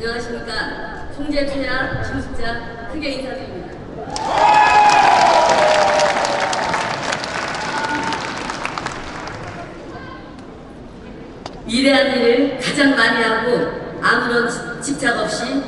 안녕하십니까. 총재 최야 김숙자 크게 인사드립니다. 위대한 일을 가장 많이 하고 아무런 집착 없이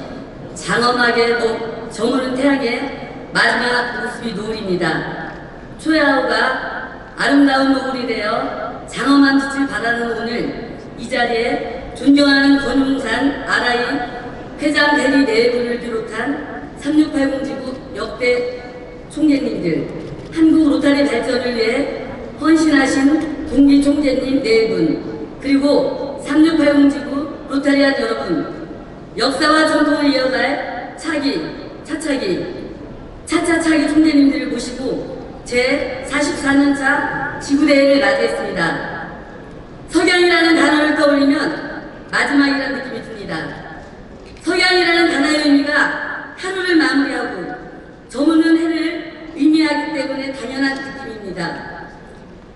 장엄하게 저무는 태양의 마지막 모습이 노을입니다. 초야호가 아름다운 노을이 되어 장엄한 빛을 발하는 오늘 이 자리에 존경하는 권용산 아라이 회장 대리 네 분을 비롯한 3680 지구 역대 총재님들, 한국 로타리 발전을 위해 헌신하신 동기 총재님 네 분, 그리고 3680 지구 로타리안 여러분, 역사와 전통을 이어갈 차차기 총재님들을 모시고 제 44년차 지구대회를 맞이했습니다. 석양이라는 단어를 떠올리면 마지막이라는 느낌이 듭니다. 석양이라는 단어의 의미가 하루를 마무리하고 저무는 해를 의미하기 때문에 당연한 느낌입니다.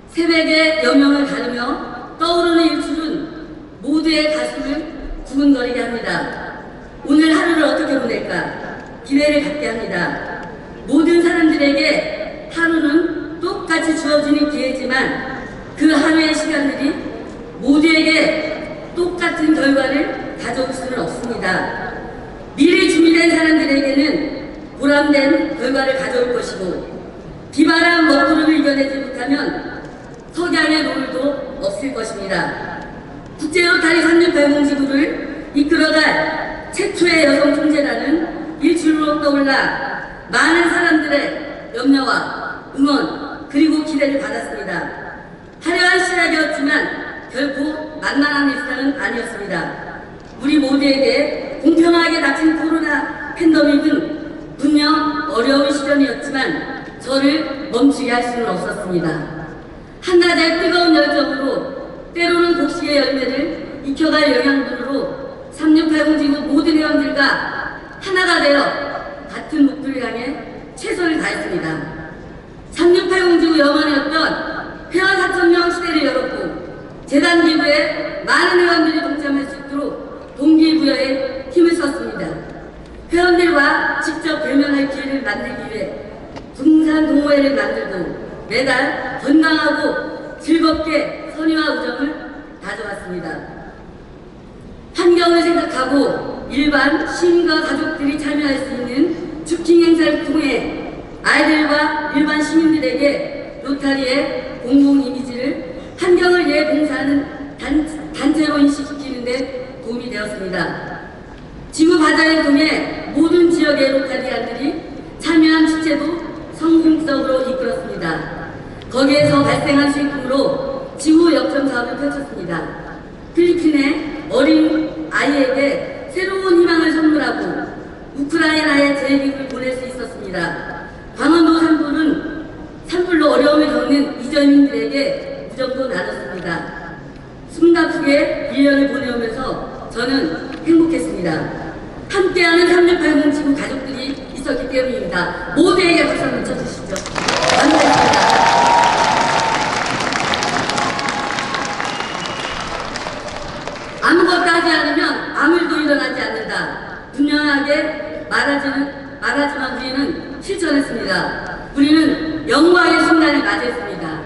새벽의 여명을 가르며 떠오르는 일출은 모두의 가슴을 두근거리게 합니다. 오늘 하루를 어떻게 보낼까 기회를 갖게 합니다. 모든 사람들에게 하루는 똑같이 주어지는 기회지만 그 하루의 시간들이 모두에게 똑같은 결과를 가져올 수는 없습니다. 미리 준비된 사람들에게는 보람된 결과를 가져올 것이고 비바람 먹구름을 이겨내지 못하면 석양의 노을도 없을 것입니다. 국제로타리 3680 지구를 이끌어갈 최초의 여성 총재라는 일출로 떠올라 많은 사람들의 염려와 응원 그리고 기대를 받았습니다. 화려한 시작이었지만 결코 만만한 일상은 아니었습니다. 우리 모두에게 공평하게 닥친 코로나 팬데믹은 분명 어려운 시련이었지만 저를 멈추게 할 수는 없었습니다. 한낮의 뜨거운 열정으로 때로는 곡식의 열매를 익혀갈 영양분으로 3680 지구 모든 회원들과 하나가 되어 같은 목표를 향해 최선을 다했습니다. 3680 지구 영원이었던 회원 4,000명 시대를 열었고 재단 기부에 많은 회원들이 동참할 수 있도록 동기부여에 힘을 썼습니다. 회원들과 직접 대면할 기회를 만들기 위해 등산 동호회를 만들고 매달 건강하고 즐겁게 선의와 우정을 다져왔습니다. 환경을 생각하고 일반 시민과 가족들이 참여할 수 있는 주킹 행사를 통해 아이들과 일반 시민들에게 로타리의 공공 이미지를 환경을 위해 봉사하는 단체로 인식시키는 데 도움이 되었습니다. 지구 바다를 통해 모든 지역의 로타리안들이 참여한 축제도 성공적으로 이끌었습니다. 거기에서 발생한 수익금으로 지구 역점 사업을 펼쳤습니다. 필리핀의 어린 아이에게 새로운 희망을 선물하고 우크라이나에 제기를 보낼 수 있었습니다. 강원도 산불로 어려움을 겪는 이전민들에게 무정도 나눴습니다. 숨가쁘게 1년을 보내오면서 저는 행복했습니다. 함께하는 3680 지구 가족들이 있었기 때문입니다. 모두에게 박수 한번 쳐주시죠. 감사합니다. 아무것도 하지 않으면 아무 일도 일어나지 않는다. 분명하게 말하지만 우리는 실천했습니다. 우리는 영광의 순간을 맞이했습니다.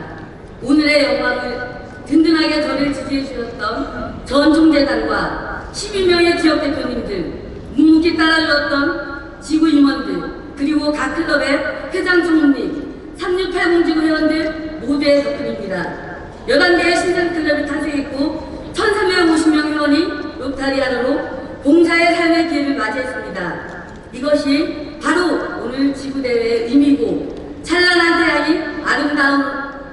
오늘의 영광을 든든하게 저를 지지해 주셨던 전 총재단과 12명의 지역 대표님들, 묵묵히 따라주었던 지구 임원들, 그리고 각 클럽의 회장 총무님, 3680 지구 회원들 모두의 덕분입니다. 11개의 신생 클럽이 탄생했고 1350명 회원이 로타리안으로 봉사의 삶의 기회를 맞이했습니다. 이것이 바로 오늘 지구대회의 의미고 찬란한 태양이 아름다운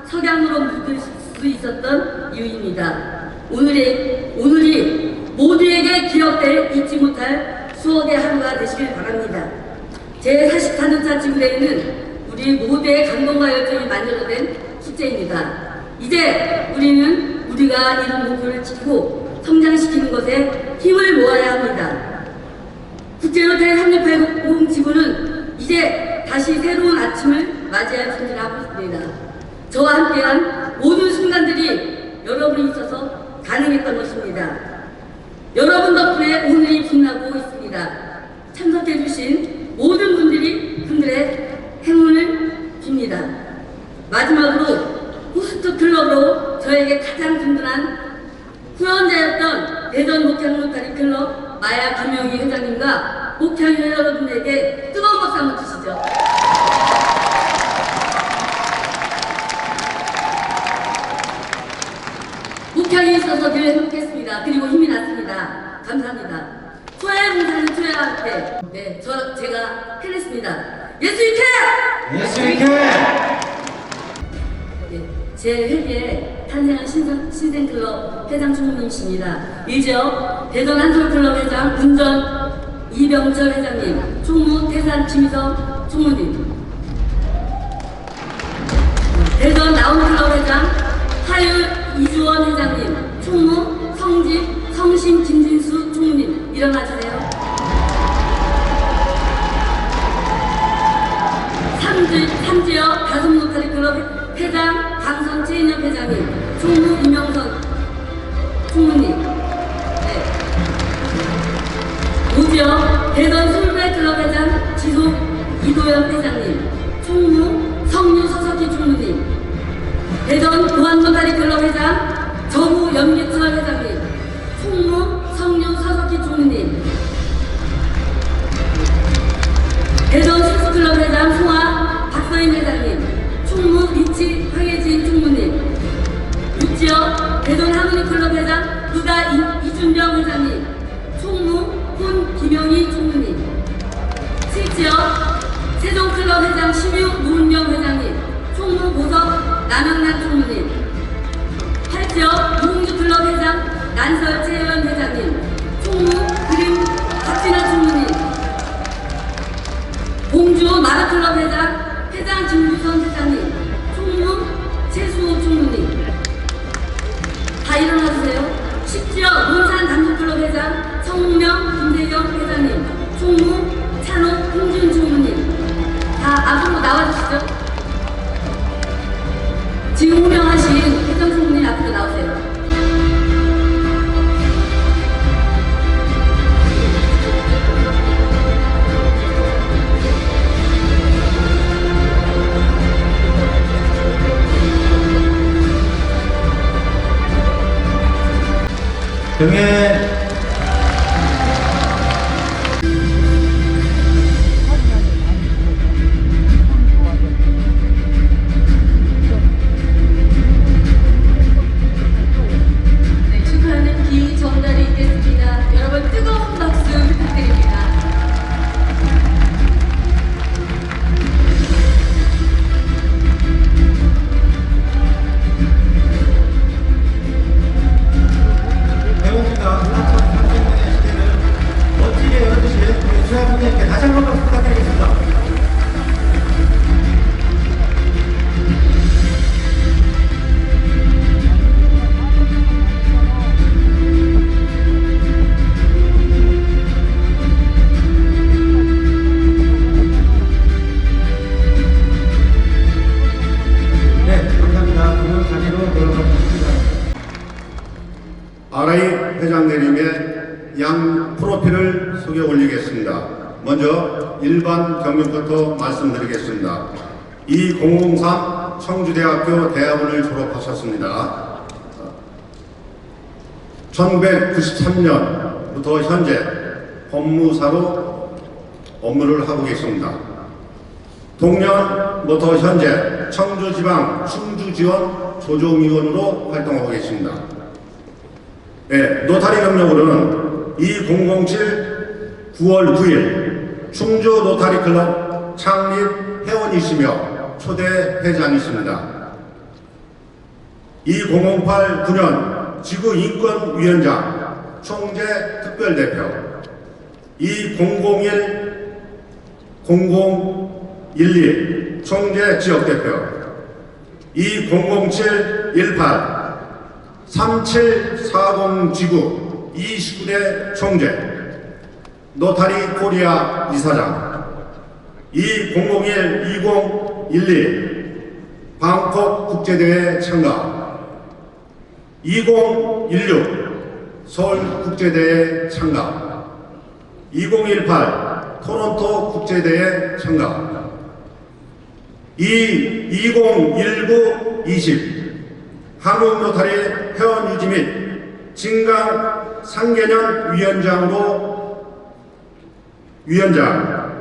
석양으로 묻을 수 있었던 이유입니다. 오늘이 모두에게 기억될 잊지 못할 수억의 하루가 되시길 바랍니다. 제 44년차 지구대회는 우리 모두의 감동과 열정이 만들어낸 축제입니다. 이제 우리는 우리가 이룬 목표를 지키고 성장시키는 것에 힘을 모아야 합니다. 국제로타리 3680 지구는 이제 다시 새로운 아침을 맞이할 준비를 하고 있습니다. 저와 함께한 모든 순간들이 여러분이 있어서 가능했던 것입니다. 여러분 덕분에 오늘이 빛나고 있습니다. 대전 목향 로타리 클럽 마야 김영희 회장님과 목향 여러분에게 뜨거운 박수 한번 주시죠. 목향이 있어서 늘 행복했습니다. 그리고 힘이 났습니다. 감사합니다. 초야의 봉사는 초야와 함께. 네, 제가 해냈습니다. 예수 있게! 예수 있게! 네, 제 회계에 탄생한 신생클럽 회장 총무님이십니다. 일저 대전 한솔클럽 회장 운전 이병철 회장님, 총무 태산 김희성 총무님, 대전 나온클럽 회장 하율 이주원 회장님, 총무 성심 김진수 총무님 일어나주세요. 삼지역 다솜로타리 클럽 회장 강선채인협 회장님, 총무 이명선 총무님, 네. 오지역 대전 솔브레클럽 회장 지속 이도현 회장님, 총무 성유 서석희 총무님, 대전 보안로타리 클럽 회장 정우 염기철 회장님, 총무 성유 서석희 총무님, 대전 수수클럽 회장 송아 박서인 회장님, 총무 리치 황혜진 총무님, 6지역 대전 하모니클럽 회장 루다 이준병 회장님, 총무 훈 김영희 총무님, 7지역 세종클럽 회장 심유 노은경 회장님, 총무 보석 남영란 총무님, 8지역 무공주클럽 회장 난설 최현 회장님, 총무 그림 박진아 총무님, 공주 마라클럽 회장 김주선 회장님, 총무 최수호 총무님, 다 일어나주세요. 10지역 논산 담수클럽 회장 성명 김대경 회장님, 총무 찬옥 홍준 총무님, 다 앞으로 나와주시죠. 지금 호명하신 회장 총무님 앞으로 나오세요. 등에 네, 축하하는 기 전달이 있겠습니다. 여러분 뜨거운 박수 부탁드립니다. 배웁니다. 2030년의 시대를 멋지게 열어주신 우리 주야분들께 다시 한번 박수 부탁드리겠습니다. 네, 감사합니다. 그럼 자리로 돌아가겠습니다. RI 회장 내림의 양 프로필을 소개 올리겠습니다. 먼저 일반 경력부터 말씀드리겠습니다. 2003 청주대학교 대학원을 졸업하셨습니다. 1993년부터 현재 법무사로 업무를 하고 계십니다. 동년부터 현재 청주지방 충주지원 조정위원으로 활동하고 계십니다. 네, 노타리 경력으로는 2007 9월 9일 충주 노타리 클럽 창립 회원이시며 초대 회장이십니다. 2008 9년 지구인권위원장 총재 특별대표, 2001 0012 총재 지역대표, 2007 18 3740 지구 29대 총재, 노타리 코리아 이사장, 2001 2012 방콕 국제대회 참가, 2016 서울 국제대회 참가, 2018 토론토 국제대회 참가, 2019 20 한국 노타리 회원 유지 및 진강 상계년 위원장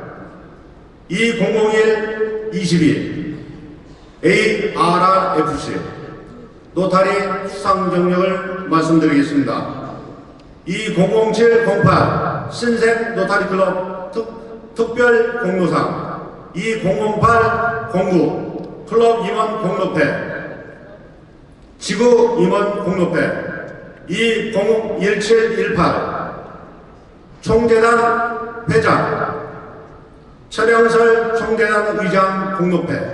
2001-22 ARRFC 노타리 수상 경력을 말씀드리겠습니다. 2007-08 신생 노타리 클럽 특별 공로상 2008-09 클럽 임원 공로패 지구 임원 공로패 2017-18 총재단 회장 최령설 총재단 의장 공로패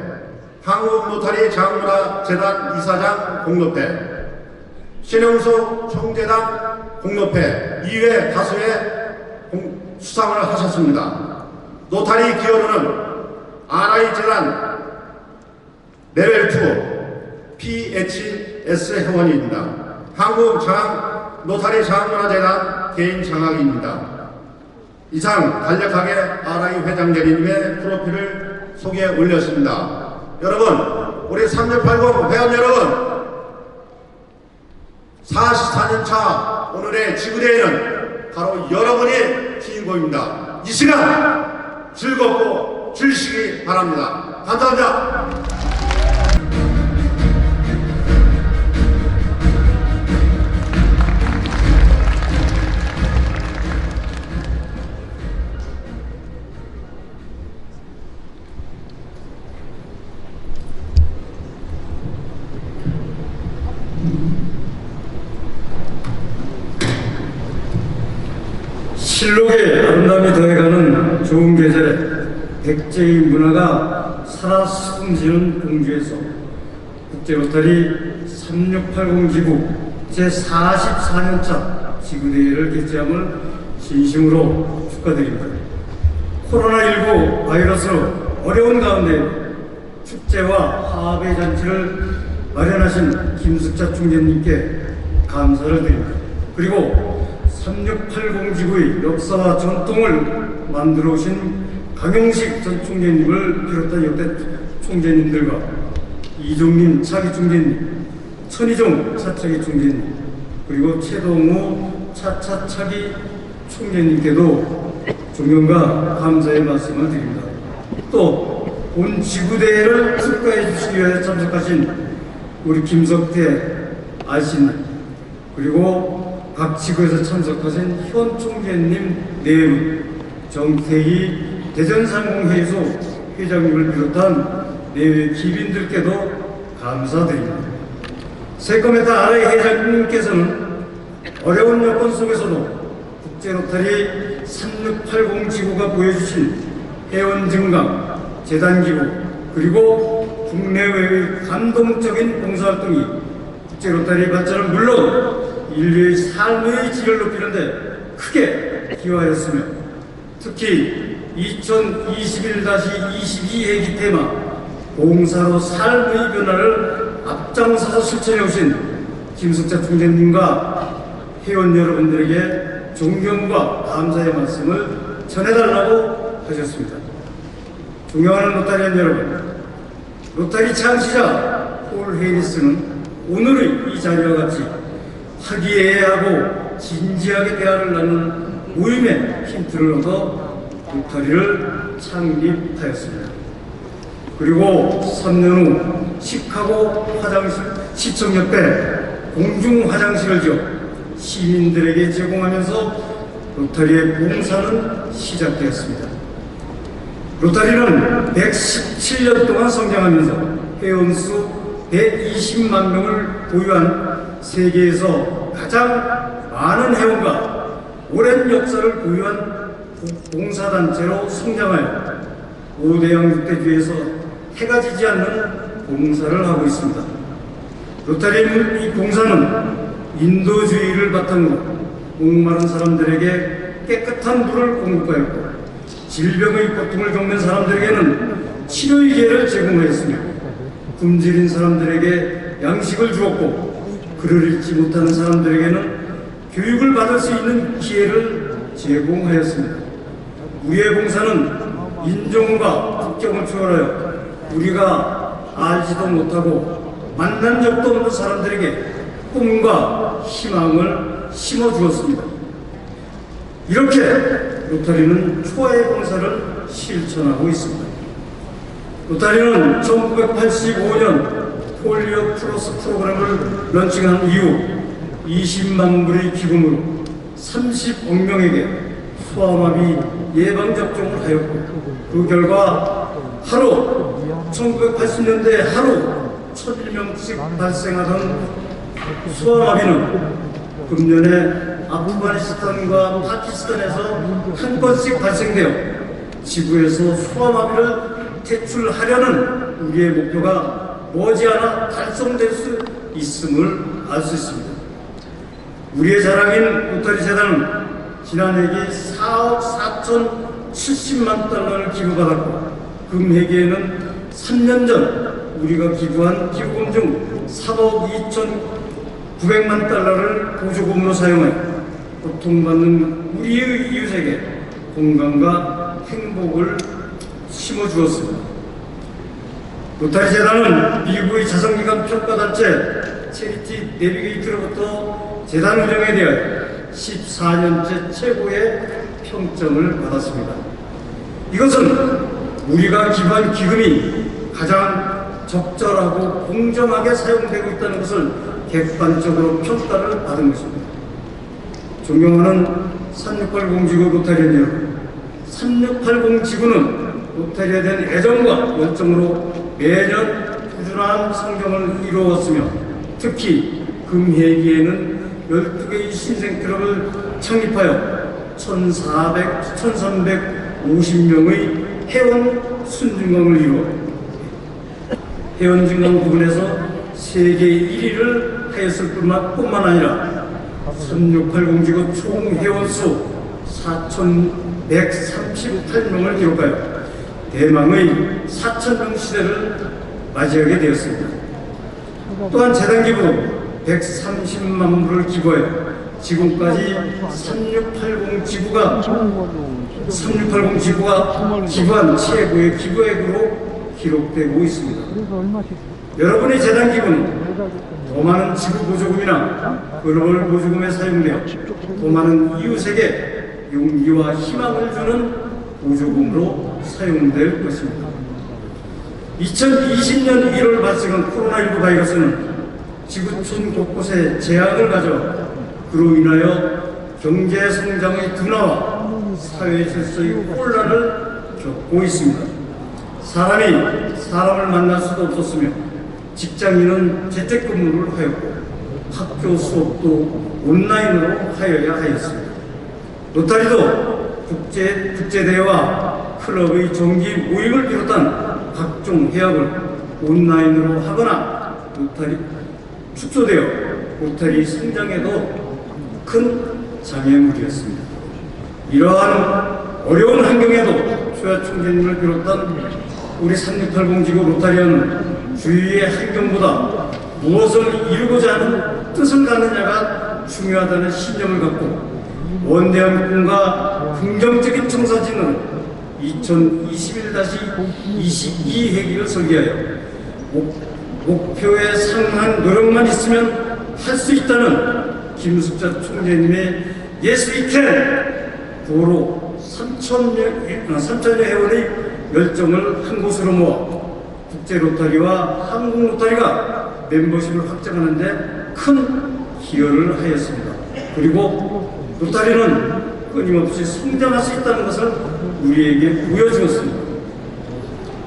한국노타리 장문화재단 이사장 공로패 신영수 총재단 공로패 이외 다수의 수상을 하셨습니다. 노타리 기여로는 RI재단 레벨2 PHS 회원입니다. 노타리 장문화재단 개인 장학입니다. 이상 간략하게 RI 회장 대리님의 프로필을 소개해 올렸습니다. 여러분, 우리 3680 회원 여러분, 44년차 오늘의 지구대회는 바로 여러분이 주인공입니다. 이 시간 즐겁고 즐시기 바랍니다. 감사합니다. 실록의 아름다움이 더해가는 좋은 계절에 백제의 문화가 살아 숨쉬는 공주에서 국제로타리 3680 지구 제44년차 지구대회를 개최함을 진심으로 축하드립니다. 코로나19 바이러스로 어려운 가운데 축제와 화합의 잔치를 마련하신 김숙자 총재님께 감사를 드립니다. 그리고 3680 지구의 역사와 전통을 만들어 오신 강용식 전 총재님을 비롯한 역대 총재님들과 이종림 차기 총재님, 천희종 차차기 총재님, 그리고 최동호 차차차기 총재님께도 존경과 감사의 말씀을 드립니다. 또 본 지구대회를 축하해 주시기 위해 참석하신 우리 김석태 아씨님, 그리고 각 지구에서 참석하신 현 총재님 4분, 정태희 대전상공회의소 회장님을 비롯한 4회 기빈들께도 감사드립니다. 세컴에타 RI 회장님께서는 어려운 여건 속에서도 국제로타리 3680 지구가 보여주신 회원 증강, 재단 기부, 그리고 국내외의 감동적인 봉사활동이 국제로타리 발전은 물론 인류의 삶의 질을 높이는 데 크게 기여하였으며, 특히 2021-22 해기 테마 봉사로 삶의 변화를 앞장서서 실천해 오신 김숙자 총재님과 회원 여러분들에게 존경과 감사의 말씀을 전해달라고 하셨습니다. 존경하는 로타리안 여러분, 로타리 창시자 폴 헤이리스는 오늘의 이 자리와 같이 화기애애하고 진지하게 대화를 나누는 모임의 힌트를 얻어 로타리를 창립하였습니다. 그리고 3년 후 시카고 화장실 시청 옆에 공중 화장실을 지어 시민들에게 제공하면서 로타리의 봉사는 시작되었습니다. 로타리는 117년 동안 성장하면서 회원수 120만 명을 보유한 세계에서 가장 많은 회원과 오랜 역사를 보유한 봉사단체로 성장하여 5대양 6대주에서 해가 지지 않는 봉사를 하고 있습니다. 로타리 이 봉사는 인도주의를 바탕으로 목마른 사람들에게 깨끗한 물을 공급하였고, 질병의 고통을 겪는 사람들에게는 치료의 기회를 제공하였으며, 굶주린 사람들에게 양식을 주었고, 글을 읽지 못하는 사람들에게는 교육을 받을 수 있는 기회를 제공하였습니다. 우리의 봉사는 인종과 국경을 초월하여 우리가 알지도 못하고 만난 적도 없는 사람들에게 꿈과 희망을 심어주었습니다. 이렇게 로타리는 초아의 봉사를 실천하고 있습니다. 로타리는 1985년 폴리오 플러스 프로그램을 런칭한 이후 20만 불의 기금으로 30억 명에게 소아마비 예방접종을 하였고, 그 결과 하루 1980년대 하루 1000명씩 발생하던 소아마비는 금년에 아프가니스탄과 파키스탄에서 한 건씩 발생되어 지구에서 소아마비를 퇴출하려는 우리의 목표가 머지않아 달성될 수 있음을 알 수 있습니다. 우리의 자랑인 로타리 재단은 지난해에 4억 4,070만 달러를 기부받았고, 금해기에는 3년 전 우리가 기부한 기부금 중 3억 2,900만 달러를 보조금으로 사용해 고통받는 우리의 이웃에게 건강과 행복을 심어주었습니다. 로타리 재단은 미국의 자선기관 평가단체 체리티 내비게이트로부터 재단 운영에 대하여 14년째 최고의 평점을 받았습니다. 이것은 우리가 기부한 기금이 가장 적절하고 공정하게 사용되고 있다는 것을 객관적으로 평가를 받은 것입니다. 존경하는 3680 지구 로타리언 여러분, 3680 지구는 로타리에 대한 애정과 열정으로 매년 꾸준한 성장을 이루었으며, 특히 금해기에는 12개의 신생클럽을 창립하여 1350명의 회원 순증강을 이루어 회원 증강 부분에서 세계 1위를 하였을 뿐만 아니라 3680 지구 총 회원수 4138명을 기록하여 대망의 4000명 시대를 맞이하게 되었습니다. 또한 재단 기부 130만 불을 기부하여 지금까지 3680 지구가 기부한 최고의 기부액으로 기록되고 있습니다. 여러분의 재단 기부는 더 많은 지구 보조금이나 글로벌 보조금에 사용되어 더 많은 이웃에게 용기와 희망을 주는 보조금으로 사용될 것입니다. 2020년 1월 발생한 코로나19 바이러스는 지구촌 곳곳에 재앙을 가져 그로 인하여 경제 성장의 둔화와 사회 질서의 혼란을 겪고 있습니다. 사람이 사람을 만날 수도 없었으며, 직장인은 재택근무를 하였고, 학교 수업도 온라인으로 하여야 하였습니다. 로타리도 국제대회와 클럽의 정기 모임을 비롯한 각종 회합을 온라인으로 하거나 축소되어 로타리 성장에도 큰 장애물이었습니다. 이러한 어려운 환경에도 초야 총재님을 비롯한 우리 3680 지구 로타리언은 주위의 환경보다 무엇을 이루고자 하는 뜻을 갖는 자가 중요하다는 신념을 갖고 원대한 꿈과 긍정적인 청사진으로 2021-22회기를 설계하여 목표에 상한 노력만 있으면 할 수 있다는 김숙자 총재님의 Yes we can! 도로 3,000여 회원의 열정을 한 곳으로 모아 국제로타리와 한국로타리가 멤버십을 확장하는 데 큰 기여를 하였습니다. 그리고 로타리는 끊임없이 성장할 수 있다는 것을 우리에게 보여주었습니다.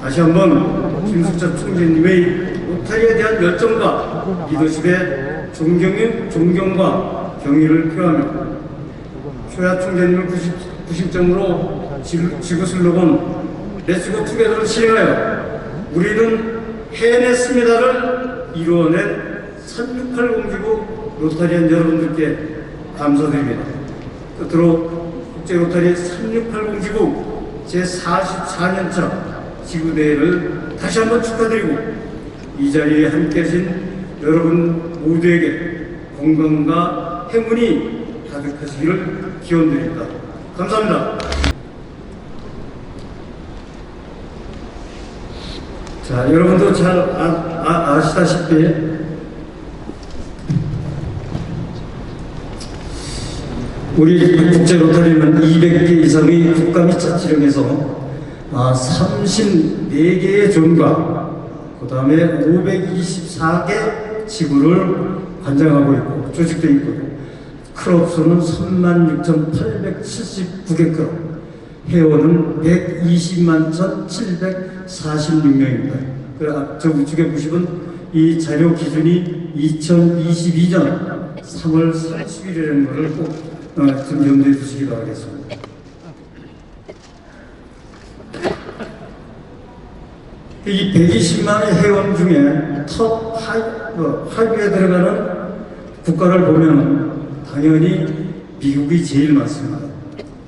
다시 한번 김숙자 총재님의 로타리에 대한 열정과 리더십에 존경과 경의를 표하며 초야 총재님을 구심점으로 지구 슬로건 렛츠고 투게더를 시행하여 우리는 해냈습니다를 이루어낸 3680 지구 로타리안 여러분들께 감사드립니다. 끝으로 국제 로타리 3680 지구 제44년차 지구대회를 다시 한번 축하드리고, 이 자리에 함께 계신 여러분 모두에게 건강과 행운이 가득하시기를 기원드립니다. 감사합니다. 자, 여러분도 잘 아시다시피 우리 국제 로터리는 200개 이상의 국가 및 자치령에서 34개의 존과 그 다음에 524개 지구를 관장하고 있고 조직되어 있고, 클럽 수는 36,879개 클럽, 회원은 120만 1,746명입니다. 저 우측에 보시면 이 자료 기준이 2022년 3월 30일이라는 것을 꼭 좀 염두에 두시기 바라겠습니다. 이 120만의 회원 중에 톱 하위에 들어가는 국가를 보면 당연히 미국이 제일 많습니다.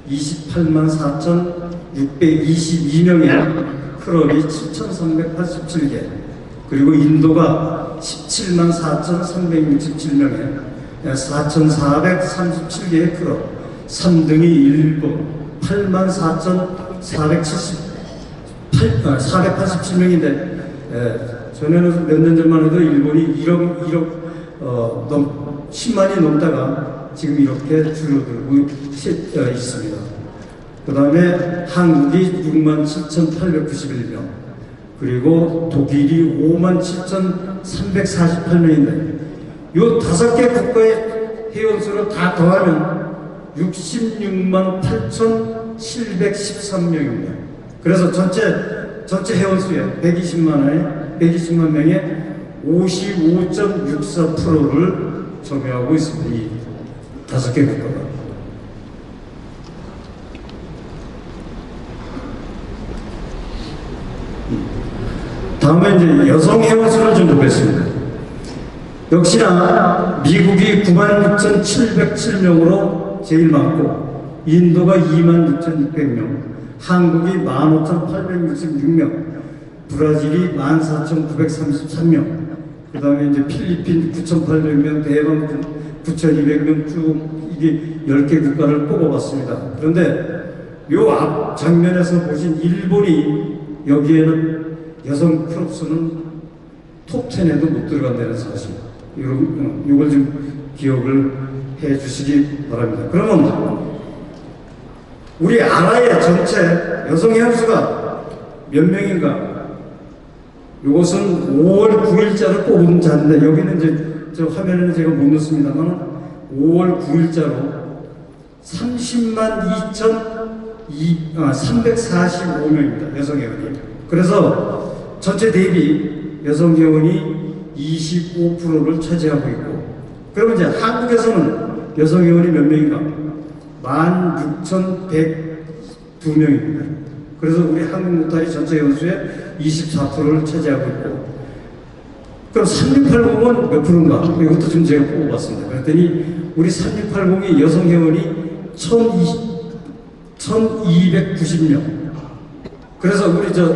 28만 4,622명의 클럽이 7,387개, 그리고 인도가 17만 4,367명에 4,437개의 클럽, 3등이 일본 8만 4,487명인데, 전에는 몇 년 전만 해도 일본이 1억 10만이 넘다가 지금 이렇게 줄어들고 있습니다. 그 다음에 한국이 6만 7,891명, 그리고 독일이 5만 7,348명인데, 이 5개 국가의 회원수를 다 더하면 66만 8,713명입니다. 그래서 전체 회원수의 120만 명의 55.64%를 점유하고 있습니다. 이 5개 국가가. 다음에 이제 여성 회원수를 좀 보겠습니다. 역시나 미국이 96,707명으로 제일 많고, 인도가 26,600명, 한국이 15,866명, 브라질이 14,933명, 그 다음에 이제 필리핀 9,800명, 대만 9,200명 쭉 이게 10개 국가를 뽑아봤습니다. 그런데 요 앞 장면에서 보신 일본이 여기에는 여성 클럽 수는 톱 10에도 못 들어간다는 사실. 이걸 좀 기억을 해 주시기 바랍니다. 그러면 우리 아라의 전체 여성 회원수가 몇 명인가? 이것은 5월 9일자로 뽑은 자인데, 여기는 이제 저 화면에는 제가 못 넣습니다만 5월 9일자로 30만 345명입니다. 여성 회원이. 그래서 전체 대비 여성 회원이 25%를 차지하고 있고, 그러면 이제 한국에서는 여성 회원이 몇 명인가? 16,102명입니다. 그래서 우리 한국 로터리 전체 회원수의 24%를 차지하고 있고, 그럼 3680은 몇 프로인가? 이것도 좀 제가 뽑아봤습니다. 그랬더니 우리 3680이 여성 회원이 1,290명. 그래서 우리 저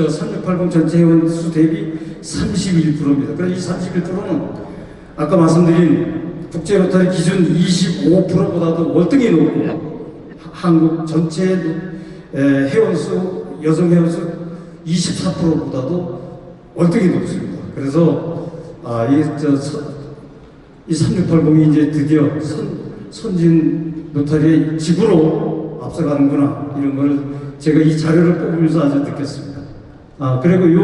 3680 전체 회원 수 대비 31%입니다. 그래서 이 31%는 아까 말씀드린 국제 로터리 기준 25%보다도 월등히 높고, 한국 전체 회원수, 여성 회원수 24%보다도 월등히 높습니다. 그래서 이 3680이 이제 드디어 선진 로터리의 지구로 앞서가는구나, 이런 걸 제가 이 자료를 뽑으면서 아주 느꼈습니다. 그리고 이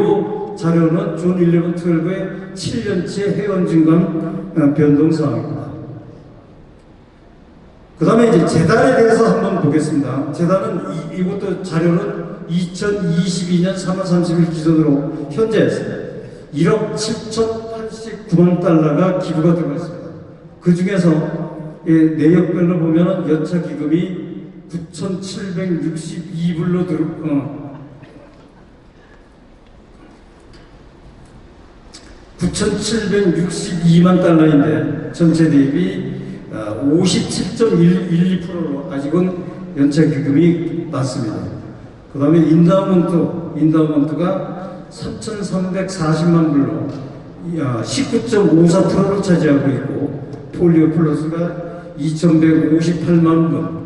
자료는 준 11, 12의 7년치 회원 증감 변동 사항입니다. 그 다음에 이제 재단에 대해서 한번 보겠습니다. 재단은 이것도 자료는 2022년 3월 30일 기준으로 현재 1억 7,089만 달러가 기부가 들어가 있습니다. 그 중에서 내역별로 보면 연차 기금이 9,762불로 9,762만 달러인데 전체 대비 57.12%로 아직은 연차 기금이 많습니다. 그 다음에 인다우먼트가 3,340만 불로 19.54%를 차지하고 있고, 폴리오 플러스가 2,158만 불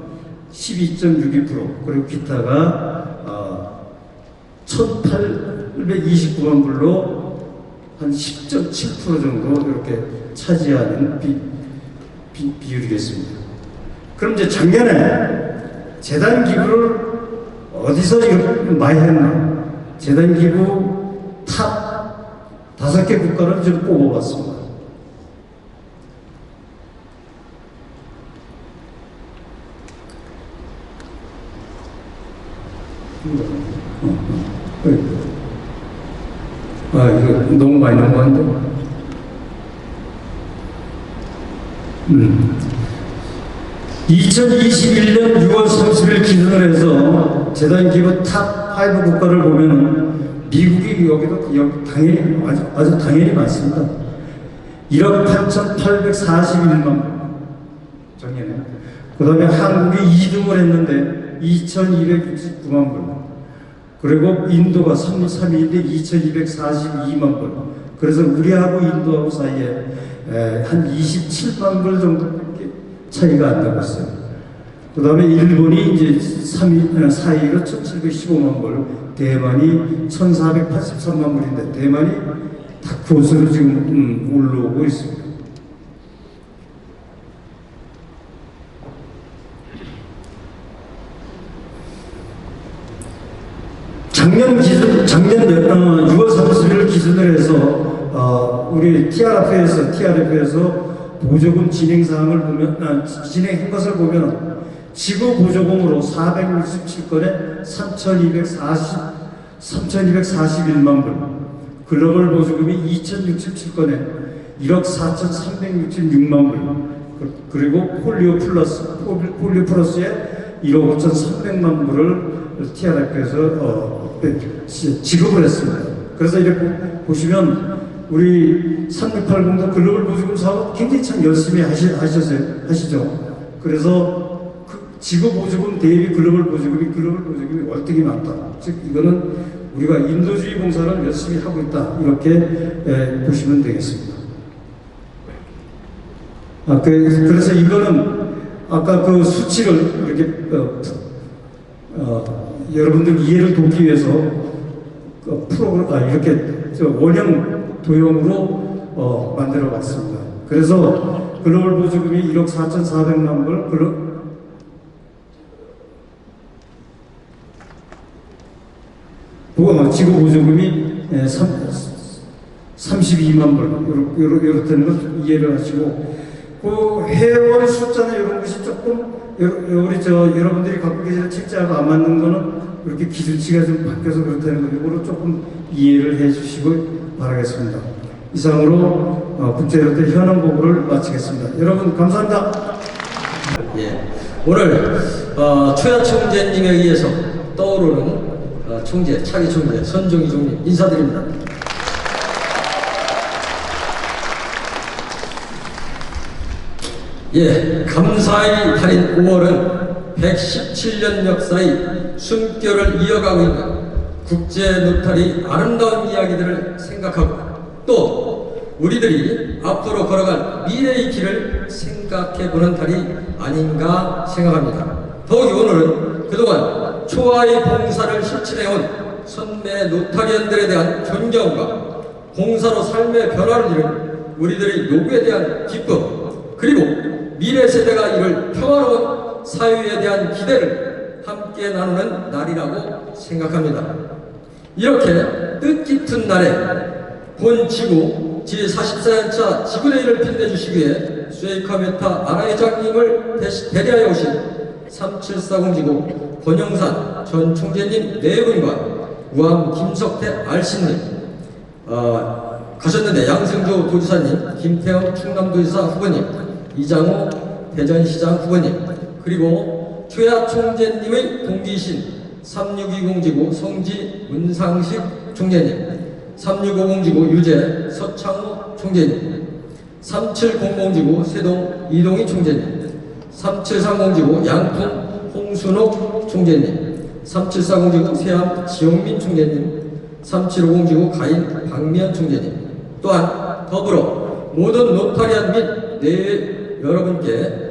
12.62%, 그리고 기타가 1,829만 불로 한 10.7% 정도 이렇게 차지하는 비율이겠습니다. 그럼 이제 작년에 재단 기부를 어디서 이렇게 많이 했나? 재단 기부 탑 5개 국가를 좀 뽑아봤습니다. 이거 너무 많이 넘어갔는데. 2021년 6월 30일 기준으로 해서 재단 기부 탑 5 국가를 보면 미국이 여기 당연히 아주 당연히 많습니다. 1억 8,841만 작년에. 그 다음에 한국이 2등을 했는데 2,269만 불. 그리고 인도가 3위인데 2,242만 불. 그래서 우리하고 인도하고 사이에 한 27만 불 정도 차이가 안 나고 있어요. 그 다음에 일본이 이제 4위로 1,715만 불, 대만이 1,483만 불인데 대만이 다크호스로 지금 올라오고 있습니다. 작년 6월 30일 기준으로 해서 우리 TRF에서 보조금 진행 사항을 보면 진행한 것을 보면 지구 보조금으로 467건에 3,241만 불, 글로벌 보조금이 2,677건에 1억 4,366만 불, 그리고 폴리오 플러스에 1억 5,300만 불을 TRF에서 지급을 했습니다. 그래서 이렇게 보시면 우리 3680도 글로벌 보조금 사업 굉장히 참 열심히 하시죠. 그래서 지구 보조금 대비 글로벌 보조금이 월등히 많다. 즉 이거는 우리가 인도주의 봉사를 열심히 하고 있다. 이렇게 보시면 되겠습니다. 그래서 이거는 아까 그 수치를 이렇게 여러분들 이해를 돕기 위해서 이렇게 원형 도형으로 만들어 봤습니다. 그래서 글로벌 보조금이 1억 4,400만 불, 지구 보조금이 32만 불, 이렇다는 걸 좀 이해를 하시고, 그 회원 숫자나 이런 것이 조금 우리 여러분들이 갖고 계시는 책자가 안 맞는 거는 이렇게 기준치가 좀 바뀌어서 그렇다는 거, 이거를 조금 이해를 해주시고 바라겠습니다. 이상으로 국제로트 현황 보고를 마치겠습니다. 여러분 감사합니다. 예, 오늘 초야 총재님에 의해서 떠오르는 총재, 차기 총재 선종희 총리 인사드립니다. 예, 감사의 달인 5월은 117년 역사의 숨결을 이어가고 있는 국제 노탈의 아름다운 이야기들을 생각하고 또 우리들이 앞으로 걸어갈 미래의 길을 생각해보는 달이 아닌가 생각합니다. 더욱이 오늘은 그동안 초아의 봉사를 실천해온 선배 노탈위원들에 대한 존경과 봉사로 삶의 변화를 이룬 우리들의 노고에 대한 기쁨, 그리고 미래 세대가 이룰 평화로운 사회에 대한 기대를 함께 나누는 날이라고 생각합니다. 이렇게 뜻깊은 날에 본 지구 제44년차 지구대회를 빛내주시기 위해 쇠이카메타 아라회장님을 대리하여 오신 3740 지구 권영산 전 총재님 네 분과 우암 김석태 알씨님 가셨는데 양승조 도지사님, 김태형 충남도지사 후보님, 이장호 대전시장 후보님, 그리고 초야 총재님의 동기이신 3620 지구 성지 문상식 총재님, 3650 지구 유재 서창우 총재님, 3700 지구 세동 이동희 총재님, 3730 지구 양풍 홍순옥 총재님, 3740 지구 세암 지용민 총재님, 3750 지구 가인 박미연 총재님, 또한 더불어 모든 노타리안 및 여러분께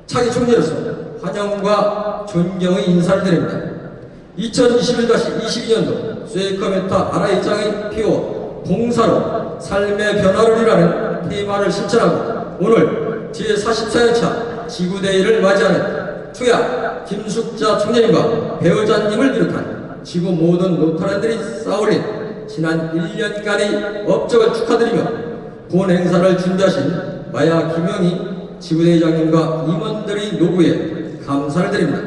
차기 총재로서 환영과 존경의 인사를 드립니다. 2021-22년도 쇠이카메타 아라이장의 피워 봉사로 삶의 변화를 이루는 테마를 실천하고 오늘 제44년차 지구대회를 맞이하는 초야 김숙자 총재님과 배우자님을 비롯한 지구 모든 노타리안들이 쌓아올린 지난 1년간의 업적을 축하드리며 본 행사를 준비하신 마야 김영희 지구대회장님과 임원들의 노고에 감사를 드립니다.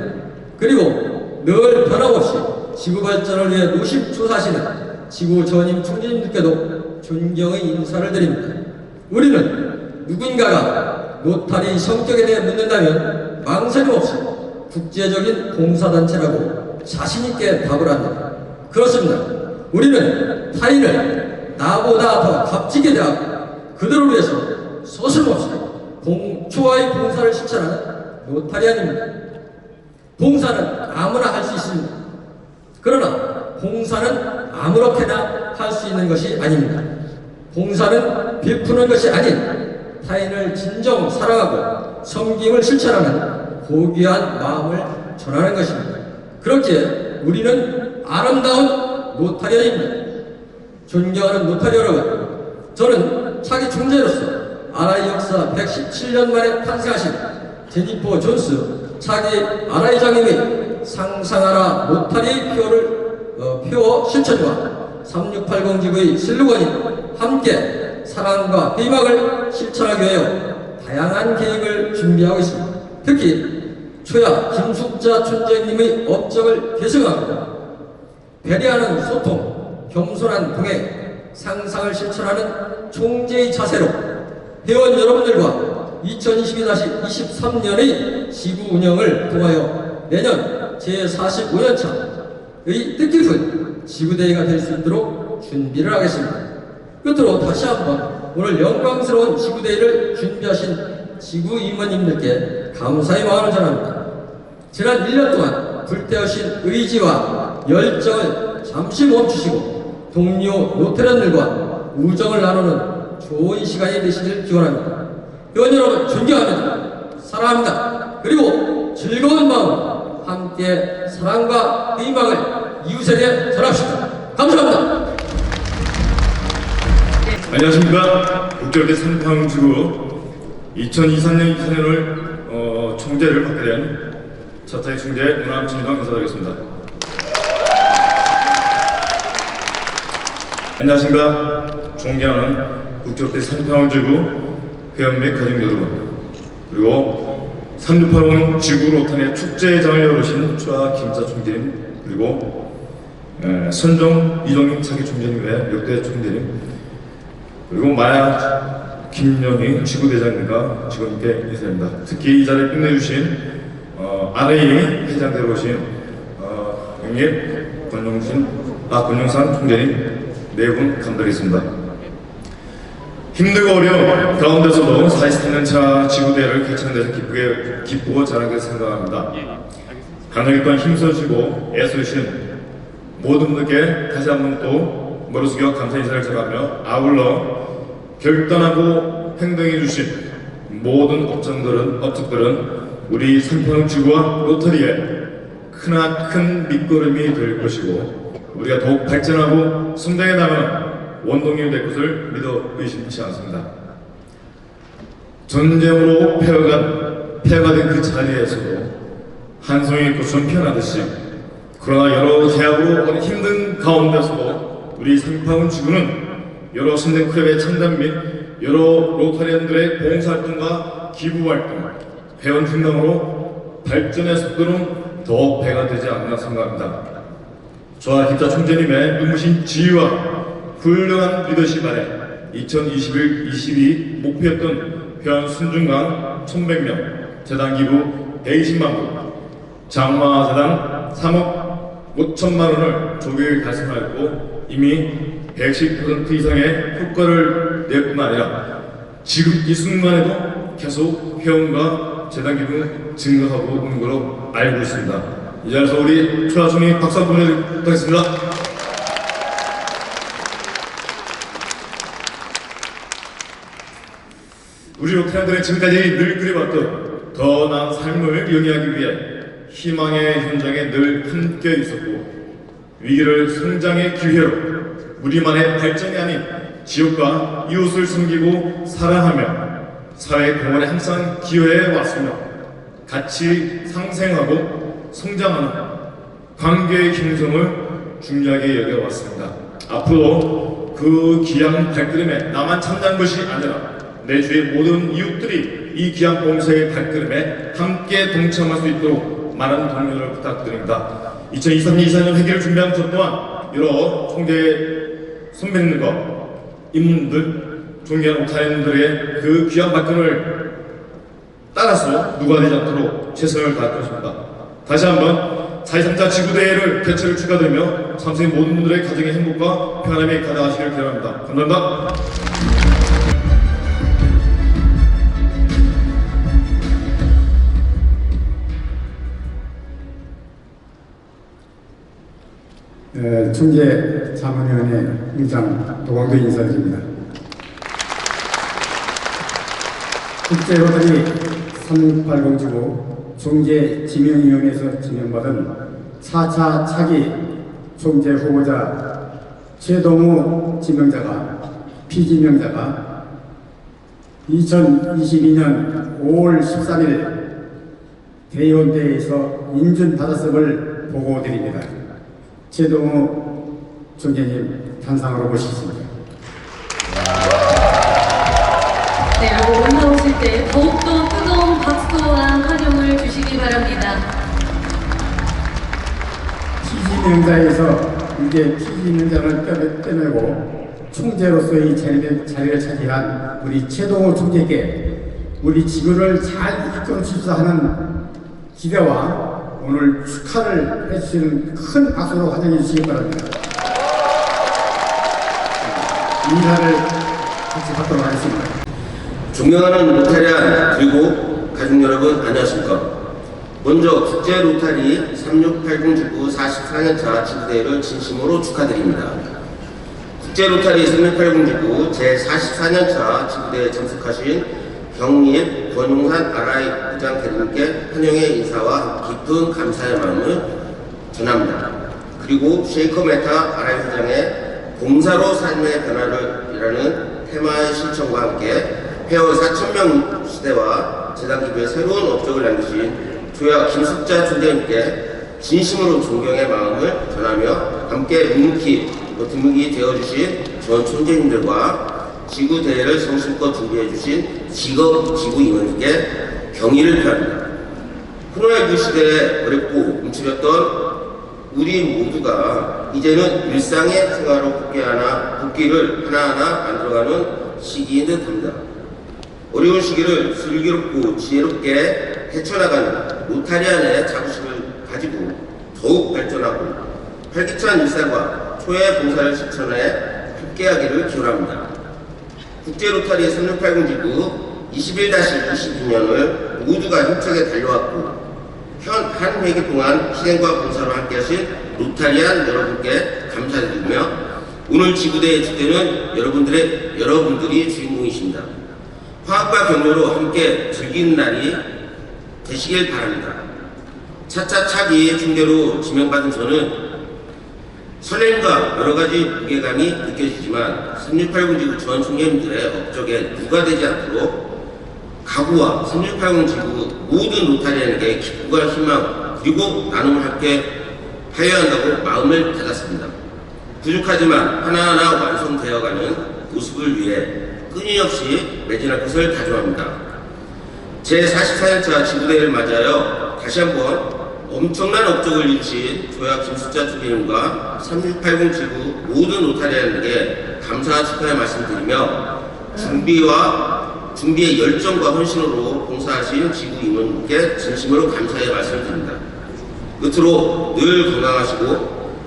그리고 늘 변함없이 지구 발전을 위해 노심초사하시는 지구 전임 총재님들께도 존경의 인사를 드립니다. 우리는 누군가가 노타리 성격에 대해 묻는다면 망설임 없이 국제적인 봉사단체라고 자신있게 답을 합니다. 그렇습니다. 우리는 타인을 나보다 더 값지게 대하고 그들을 위해서 서슴없이 초아의 봉사를 실천하는 노타리안입니다. 봉사는 아무나 할 수 있습니다. 그러나 봉사는 아무렇게나 할 수 있는 것이 아닙니다. 봉사는 베푸는 것이 아닌 타인을 진정 사랑하고 섬김을 실천하는 고귀한 마음을 전하는 것입니다. 그렇기에 우리는 아름다운 노타리안입니다. 존경하는 노타리 여러분, 저는 차기 총재로서 RI 역사 117년 만에 탄생하신 제니퍼 존스 차기 RI 장님의 상상하라 노타리의 표어 실천과 3680 지구의 슬로건인 함께 사랑과 희망을 실천하기 위하여 다양한 계획을 준비하고 있습니다. 특히 초야 김숙자 총재님의 업적을 계승하고 배려하는 소통, 겸손한 동행, 상상을 실천하는 총재의 자세로 회원 여러분들과 2022-23년의 지구 운영을 통하여 내년 제45년차의 뜻깊은 지구대회가 될 수 있도록 준비를 하겠습니다. 끝으로 다시 한번 오늘 영광스러운 지구대회를 준비하신 지구 임원님들께 감사의 마음을 전합니다. 지난 1년 동안 불태우신 의지와 열정을 잠시 멈추시고 동료 노태란들과 우정을 나누는 좋은 시간이 되시길 기원합니다. 의원 여러분 존경합니다. 사랑합니다. 그리고 즐거운 마음으로 함께 사랑과 희망을 이웃에게 전합시다. 감사합니다. 안녕하십니까. 국제로대 삼팡지구 2023년 총재를 맡게 된 차차의 총재 문화진강 인사드리겠습니다. 안녕하십니까. 존경하는 국제로대 삼팡지구 회원 및 가족 여러분, 그리고 3680 지구 로탄의 축제장을 열으신 초아 김자 총재님, 그리고 선정 이종임 차기 총재님 외 역대 총재님, 그리고 마야 김영희 지구대장님과 직원님께 인사드립니다. 특히 이 자리에 끝내주신 RA 회장대로 오신 형님 권용산 총재님 네 분 감사드리겠습니다. 힘들고 어려운 가운데서도 43년차 지구대회를 개최한 데서 기쁘고 자랑하게 생각합니다. 강력히 또한 힘써주시고 애써주신 모든 분들께 다시 한번 또 머리 숙여 감사 인사를 전하며 아울러 결단하고 행동해 주신 모든 업적들은 우리 삼평 지구와 로터리의 크나큰 밑거름이 될 것이고 우리가 더욱 발전하고 성장해 나가는 원동력이 될 것을 믿어 의심치 않습니다. 전쟁으로 폐허가 된 그 자리에서도 한 송이 꽃처럼 피어나듯이 그러나 여러 제약으로 오는 힘든 가운데서도 우리 삼평 지구는 여러 신생 클럽의 창단 및 여러 로타리안들의 봉사활동과 기부활동, 회원 등등으로 발전의 속도는 더욱 배가 되지 않나 생각합니다. 저와 김자 총재님의 눈부신 지휘와 훌륭한 리더십 아래 2021-22 목표였던 회원 순중강 1100명, 재단 기부 120만 원, 장마재단 3억 5천만 원을 조기에 달성하였고 이미 110% 이상의 효과를 낼 뿐만 아니라 지금 이 순간에도 계속 회원과 재단 기부 증가하고 있는 걸로 알고 있습니다. 이 자리에서 우리 초아총리 박수 한번 보내드리도록 하겠습니다. 우리 로테란들은 지금까지 늘 그려왔던 더 나은 삶을 영위하기 위해 희망의 현장에 늘 함께 있었고 위기를 성장의 기회로 우리만의 발전이 아닌 지역과 이웃을 섬기고 사랑하며 사회 공헌에 항상 기여해 왔으며 같이 상생하고 성장하는 관계의 형성을 중요하게 여겨왔습니다. 앞으로 그 귀한 발걸음에 나만 참여한 것이 아니라 내 주의 모든 이웃들이 이 귀한 봉사의 발걸음에 함께 동참할 수 있도록 많은 동료를 부탁드립니다. 2023-2024년 회계를 준비하는 저 또한 여러 총대 선배님들과 임원들, 존경하는 목사님들의 그 귀한 발걸음을 따라서 누가 되지 않도록 최선을 다할 것입니다. 다시 한번 4.23차 지구대회를 개최를 축하드리며 참석인 모든 분들의 가정의 행복과 평안함이 가득하시길 기원합니다. 감사합니다. 총재 자문위원회 의장 도광도 인사드립니다. 국제로터리 3680지구 총재 지명위원회에서 지명받은 4차 차기 총재 후보자 최동우 지명자가 피지명자가 2022년 5월 13일 대의원대회에서 인준받았음을 보고드립니다. 최동우 총재님 단상으로 모시겠습니다. 네, 여러분 올라오실 때 더욱더 뜨거운 박수와 환영을 주시기 바랍니다. 피지명자에서 이제 피지명자를 떼내고 총재로서의 자리를 차지한 우리 최동호 총재께 우리 지구를 잘 이끌어 주셔서 하는 기대와 오늘 축하를 해주시는 큰 박수로 환영해 주시기 바랍니다. 인사를 같이 받도록 하겠습니다. 존경하는 로타리안 그리고 가족 여러분 안녕하십니까. 먼저 국제 로타리 3680 지구 44년차 지구대회를 진심으로 축하드립니다. 국제 로타리 3680 지구 제44년차 지구대회에 참석하신 경립 권용산 RI 부장 대리님께 환영의 인사와 깊은 감사의 마음을 전합니다. 그리고 쉐이커 메타 RI 회장의 봉사로 삶의 변화를 이라는 테마의 실천과 함께 폐허 4,000명 시대와 재단 기부의 새로운 업적을 남기신 조야 김숙자 총재님께 진심으로 존경의 마음을 전하며 함께 묵묵히 뒷목이 되어주신 전 총재님들과 지구대회를 성심껏 준비해주신 지구 임원님께 경의를 표합니다. 코로나19 시대에 어렵고 움츠렸던 우리 모두가 이제는 일상의 생활로 복귀를 하나하나 만들어가는 시기인 듯합니다. 어려운 시기를 슬기롭고 지혜롭게 헤쳐나가는 로타리안의 자부심을 가지고 더욱 발전하고 활기찬 일상과 초의 봉사를 실천해 함께하기를 기원합니다. 국제 로타리 3680 지구 21-22년을 모두가 힘차게 달려왔고 한 회기 동안 희생과 봉사로 함께하신 로타리안 여러분께 감사드리며 오늘 지구대의 주제는 여러분들이 주인공이십니다. 화합과 격려로 함께 즐기는 날이 되시길 바랍니다. 차차 차기 총재로 지명받은 저는 설렘과 여러가지 무게감이 느껴지지만 3680 지구 전 총재님들의 업적에 누가 되지 않도록 각오와 3680 지구 모든 로타리안에게 기쁨과 희망 그리고 나눔을 함께 하여야 한다고 마음을 닫았습니다. 부족하지만 하나하나 완성되어가는 모습을 위해 끊임없이 매진할 것을 다짐합니다. 제44년차 지구대회를 맞이하여 다시 한번 엄청난 업적을 이루신 조야 김숙자 총재님과 3680 지구 모든 로타리안에게 감사와 축하의 말씀드리며 준비의 열정과 헌신으로 봉사하신 지구 임원님께 진심으로 감사의 말씀드립니다. 끝으로 늘 건강하시고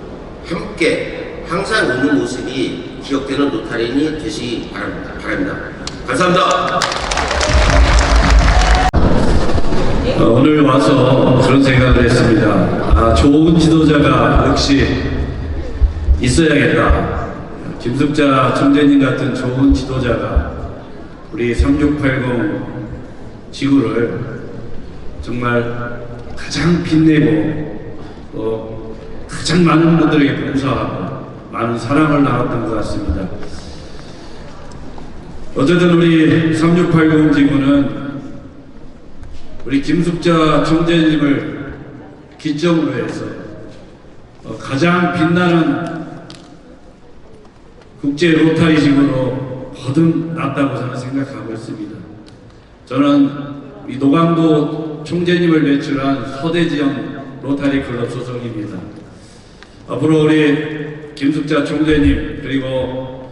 함께 항상 웃는 모습이 기억되는 로타리안이 되시기 바랍니다. 감사합니다. 오늘 와서 그런 생각을 했습니다. 좋은 지도자가 역시 있어야겠다. 김숙자 총재님 같은 좋은 지도자가 우리 3680 지구를 정말 가장 빛내고 가장 많은 분들에게 봉사하고 많은 사랑을 나눴던 것 같습니다. 어쨌든 우리 3680 지구는 우리 김숙자 총재님을 기점으로 해서 가장 빛나는 국제 로타리식으로 거듭났다고 저는 생각하고 있습니다. 저는 이 노광도 총재님을 배출한 서대지역 로타리 클럽 소속입니다. 앞으로 우리 김숙자 총재님 그리고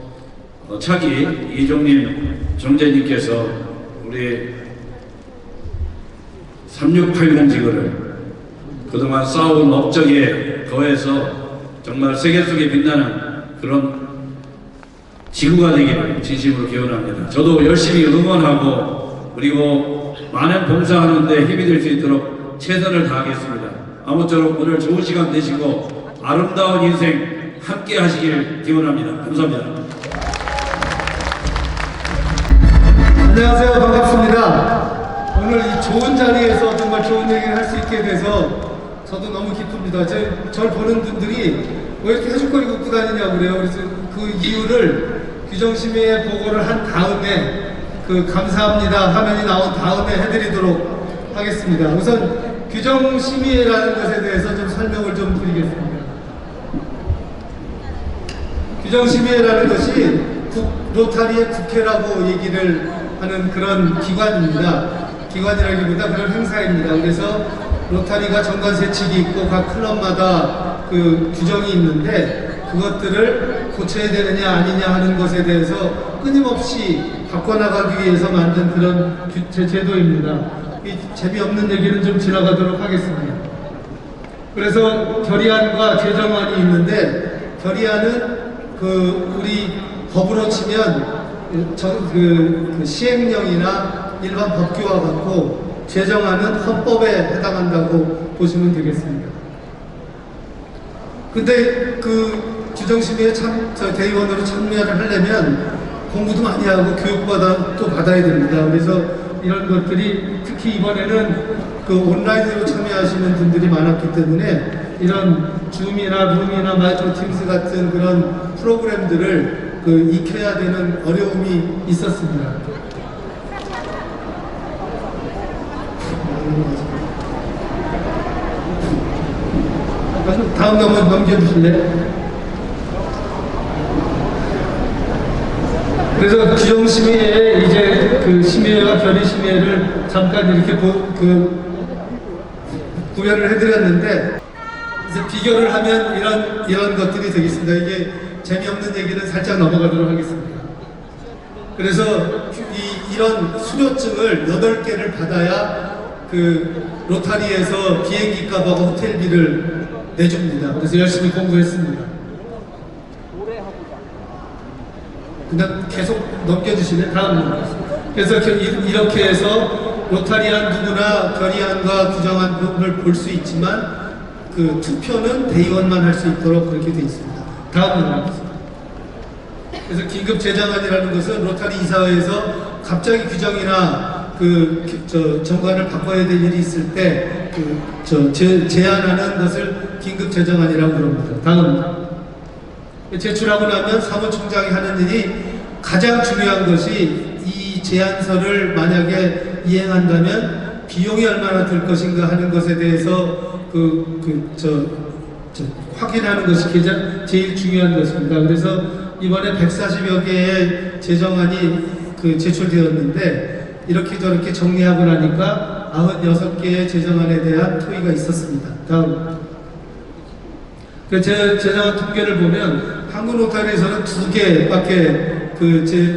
차기 이종림 총재님께서 우리 3680 지구를 그동안 쌓아온 업적에 더해서 정말 세계 속에 빛나는 그런 지구가 되기를 진심으로 기원합니다. 저도 열심히 응원하고 그리고 많은 봉사하는데 힘이 될 수 있도록 최선을 다하겠습니다. 아무쪼록 오늘 좋은 시간 되시고 아름다운 인생 함께 하시길 기원합니다. 감사합니다. 안녕하세요. 반갑습니다. 오늘 이 좋은 자리에서 정말 좋은 얘기를 할 수 있게 돼서 저도 너무 기쁩니다. 절 보는 분들이 왜 이렇게 해줄거리 갖고 다니냐고 그래요. 그래서 그 이유를 규정심의에 보고를 한 다음에 감사합니다 화면이 나온 다음에 해드리도록 하겠습니다. 우선 규정심의라는 것에 대해서 좀 설명을 좀 드리겠습니다. 규정심의라는 것이 로타리의 국회라고 얘기를 하는 그런 기관입니다. 기관이라기보다 그런 행사입니다. 그래서 로타리가 정관 세칙이 있고 각 클럽마다 그 규정이 있는데 그것들을 고쳐야 되느냐 아니냐 하는 것에 대해서 끊임없이 바꿔나가기 위해서 만든 그런 제도입니다. 이 재미없는 얘기는 좀 지나가도록 하겠습니다. 그래서 결의안과 제정안이 있는데 결의안은 우리 법으로 치면 시행령이나 일반 법규와 같고 제정안은 헌법에 해당한다고 보시면 되겠습니다. 근데 규정심의에 대의원으로 참여를 하려면 공부도 많이 하고 교육도 받아야 됩니다. 그래서 이런 것들이 특히 이번에는 온라인으로 참여하시는 분들이 많았기 때문에 이런 줌이나 룸이나 마이크로팀스 같은 그런 프로그램들을 익혀야 되는 어려움이 있었습니다. 다음 한번 넘겨주실래요? 그래서 규정심의에 이제 심의회와 결의심의회를 잠깐 이렇게 구별을 해드렸는데 이제 비교를 하면 이런 것들이 되겠습니다. 이게 재미없는 얘기는 살짝 넘어가도록 하겠습니다. 그래서 이런 수료증을 8개를 받아야 로타리에서 비행기 값하고 호텔비를 내줍니다. 그래서 열심히 공부했습니다. 그냥 계속 넘겨주시면 다음. 그래서 이렇게 해서 로타리안 누구나 결의안과 규정안을 볼 수 있지만 투표는 대의원만 할 수 있도록 그렇게 되어 있습니다. 다음 넘어가겠습니다. 그래서 긴급 제정안이라는 것은 로타리 이사회에서 갑자기 규정이나 정관을 바꿔야 될 일이 있을 때 제안하는 것을 긴급 제정안이라고 부릅니다. 다음. 제출하고 나면 사무총장이 하는 일이 가장 중요한 것이 이 제안서를 만약에 이행한다면 비용이 얼마나 들 것인가 하는 것에 대해서 확인하는 것이 제일 중요한 것입니다. 그래서 이번에 140여 개의 제정안이 제출되었는데 이렇게 저렇게 정리하고 나니까 96개의 제정안에 대한 토의가 있었습니다. 다음. 제정안 통계를 보면 한국 로타리에서는 2개밖에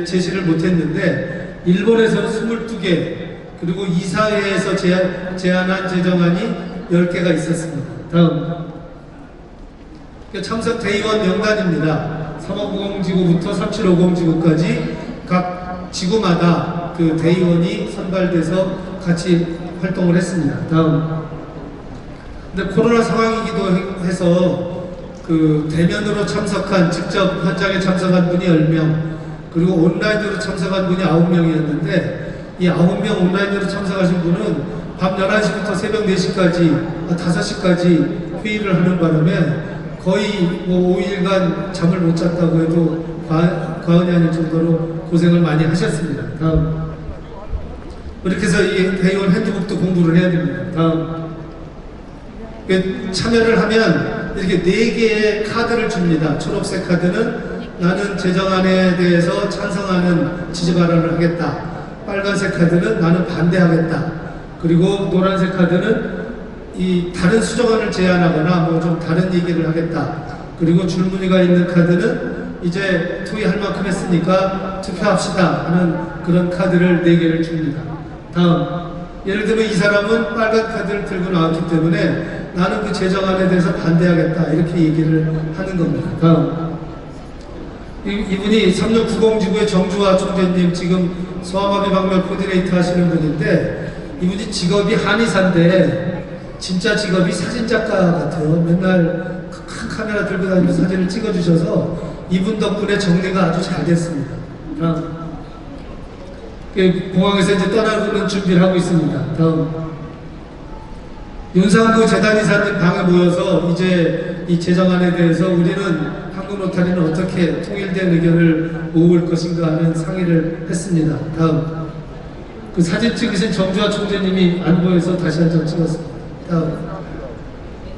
제시를 못했는데 일본에서는 22개 그리고 이사회에서 제안한 제정안이 10개가 있었습니다. 다음. 참석 대의원 명단입니다. 3590지구부터 3750지구까지 각 지구마다 대의원이 선발돼서 같이 활동을 했습니다. 다음. 근데 코로나 상황이기도 해서 대면으로 참석한 직접 현장에 참석한 분이 10명 그리고 온라인으로 참석한 분이 9명이었는데 이 9명 온라인으로 참석하신 분은 밤 11시부터 새벽 4시까지 5시까지 회의를 하는 바람에 거의 5일간 잠을 못 잤다고 해도 과언이 아닐 정도로 고생을 많이 하셨습니다. 다음. 이렇게 해서 이 대의원 핸드북도 공부를 해야 됩니다. 다음. 참여를 하면 이렇게 4개의 카드를 줍니다. 초록색 카드는 나는 제정안에 대해서 찬성하는 지지 발언을 하겠다. 빨간색 카드는 나는 반대하겠다. 그리고 노란색 카드는 이 다른 수정안을 제안하거나 뭐 좀 다른 얘기를 하겠다. 그리고 줄무늬가 있는 카드는 이제 토의할 만큼 했으니까 투표합시다 하는 그런 카드를 4개를 줍니다. 다음. 예를 들면 이 사람은 빨간 카드를 들고 나왔기 때문에 나는 그 제정안에 대해서 반대하겠다 이렇게 얘기를 하는 겁니다. 다음. 이분이 3690지구의 정주화 총재님 지금 소아마비 박멸 코디네이터 하시는 분인데 이분이 직업이 한의사인데 진짜 직업이 사진작가 같아요. 맨날 큰 카메라 들고 다니면서 사진을 찍어주셔서 이분 덕분에 정리가 아주 잘 됐습니다. 공항에서 이제 떠나는 준비를 하고 있습니다. 다음. 윤상구 재단이사님 방에 모여서 이제 이 제정안에 대해서 우리는 한국 로타리는 어떻게 통일된 의견을 모을 것인가 하는 상의를 했습니다. 다음. 그 사진 찍으신 정주화 총재님이 안보에서 다시 한 장 찍었습니다. 다음.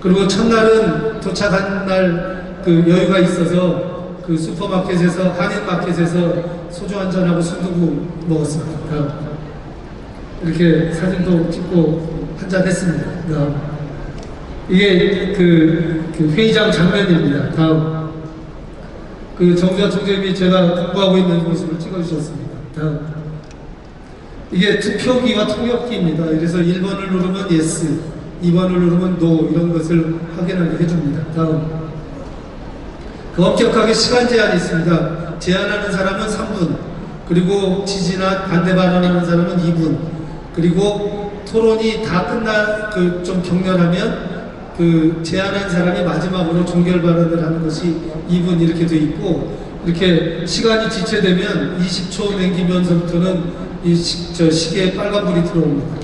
그리고 첫날은 도착한 날 그 여유가 있어서 그 슈퍼마켓에서 한인마켓에서 소주 한잔하고 순두부 먹었습니다. 다음. 이렇게 사진도 찍고 한잔 했습니다. 다음. 이게 그 회의장 장면입니다. 다음. 그 정주화 총재님이 제가 공부하고 있는 모습을 찍어주셨습니다. 다음. 이게 투표기와 통역기입니다. 그래서 1번을 누르면 yes, 2번을 누르면 no 이런 것을 확인하게 해줍니다. 다음. 그 엄격하게 시간 제한이 있습니다. 제안하는 사람은 3분, 그리고 지지나 반대 발언하는 사람은 2분, 그리고 토론이 다 좀 격렬하면 그 제안한 사람이 마지막으로 종결 발언을 하는 것이 2분 이렇게 돼 있고 이렇게 시간이 지체되면 20초 남기면서부터는 저 시계에 빨간불이 들어옵니다.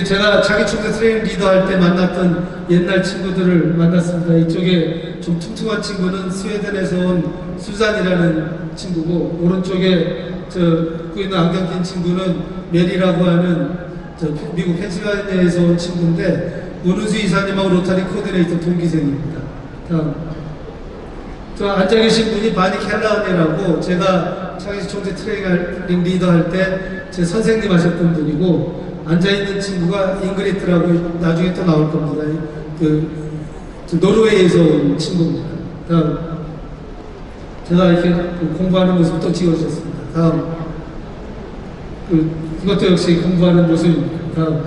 제가 자기 총재 트레이닝 리더 할 때 만났던 옛날 친구들을 만났습니다. 이쪽에 좀 퉁퉁한 친구는 스웨덴에서 온 수잔이라는 친구고 오른쪽에 그 있는 안경 낀 친구는 메리라고 하는 미국 펜실바니아에서 온 친구인데 문은수 이사님하고 로타리 코디네이터 동기생입니다. 다음. 저 앉아계신 분이 바니 켈라운이라고 제가 자기 총재 트레이닝 리더 할 때 제 선생님 하셨던 분이고 앉아있는 친구가 잉그리트라고 나중에 또 나올 겁니다. 노르웨이에서 온 친구입니다. 다음. 제가 이렇게 공부하는 모습 또 찍어주셨습니다. 다음. 이것도 역시 공부하는 모습입니다. 다음.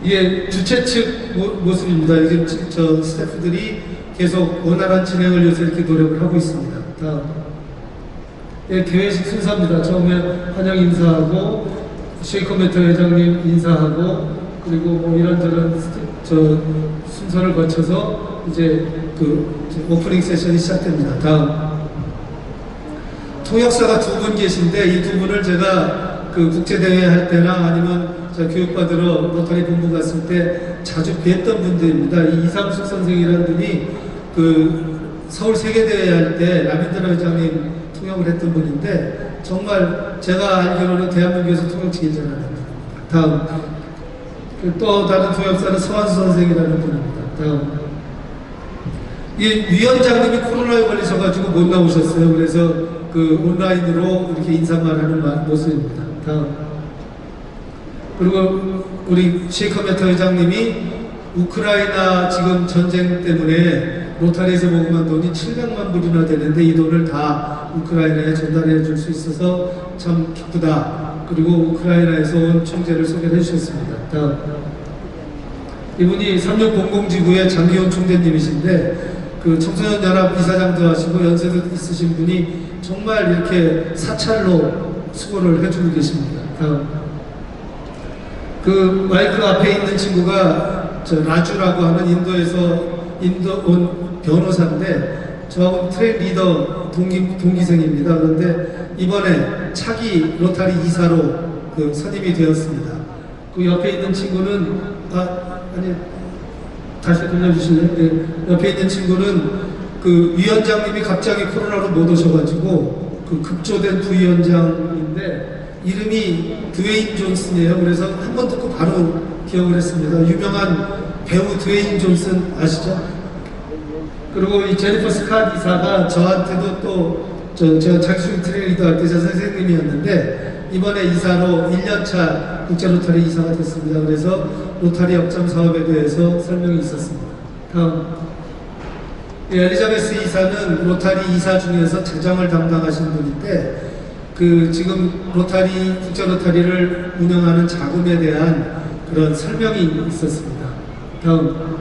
이게 주최 측 모습입니다. 이게 저 스태프들이 계속 원활한 진행을 위해서 이렇게 노력을 하고 있습니다. 다음. 예, 개회식 순서입니다. 처음에 환영 인사하고 쉐이커 메터 회장님 인사하고 그리고 뭐 이런저런 순서를 거쳐서 이제 오프닝 세션이 시작됩니다. 다음. 통역사가 2분 계신데 이 2분을 제가 국제대회 할 때나 아니면 제가 교육받으러 로타리 본부 갔을 때 자주 뵀던 분들입니다. 이 이상숙 선생이라는 분이 서울 세계대회 할 때 라빈드라 회장님 통역을 했던 분인데 정말 제가 알기로는 대한민국에서 통역 제일 잘하는 분입니다. 다음. 또 다른 통역사는 서한수 선생이라는 분입니다. 다음. 이 위원장님이 코로나에 걸리셔가지고 못 나오셨어요. 그래서 온라인으로 이렇게 인사만 하는 모습입니다. 다음. 그리고 우리 쉐이커 메터 회장님이 우크라이나 지금 전쟁 때문에 로타리에서 모금한 돈이 700만 불이나 되는데 이 돈을 다 우크라이나에 전달해 줄 수 있어서 참 기쁘다. 그리고 우크라이나에서 온 총재를 소개해 주셨습니다. 다음. 이분이 3600지구의 장기훈 총재님이신데 청소년 연합 이사장도 하시고 연세도 있으신 분이 정말 이렇게 사찰로 수고를 해주고 계십니다. 다음. 마이크 앞에 있는 친구가 라주라고 하는 인도 온 변호사인데 저하고 트레인 리더 동기생입니다. 그런데 이번에 차기 로타리 이사로 선임이 되었습니다. 옆에 있는 친구는 다시 돌려주실래요? 네. 옆에 있는 친구는 위원장님이 갑자기 코로나로 못 오셔가지고 급조된 부위원장인데 이름이 드웨인 존슨이에요. 그래서 한 번 듣고 바로 기억을 했습니다. 유명한 배우 드웨인 존슨 아시죠? 그리고 이 제니퍼 스캇 이사가 저한테도 또 제가 장수ing 트레이닝도 할 때 제 선생님이었는데 이번에 이사로 1년차 국제로타리 이사가 됐습니다. 그래서 로타리 역점 사업에 대해서 설명이 있었습니다. 다음. 엘리자베스 이사는 로타리 이사 중에서 재정을 담당하시는 분인데 지금 로타리, 국제로타리를 운영하는 자금에 대한 그런 설명이 있었습니다. 다음.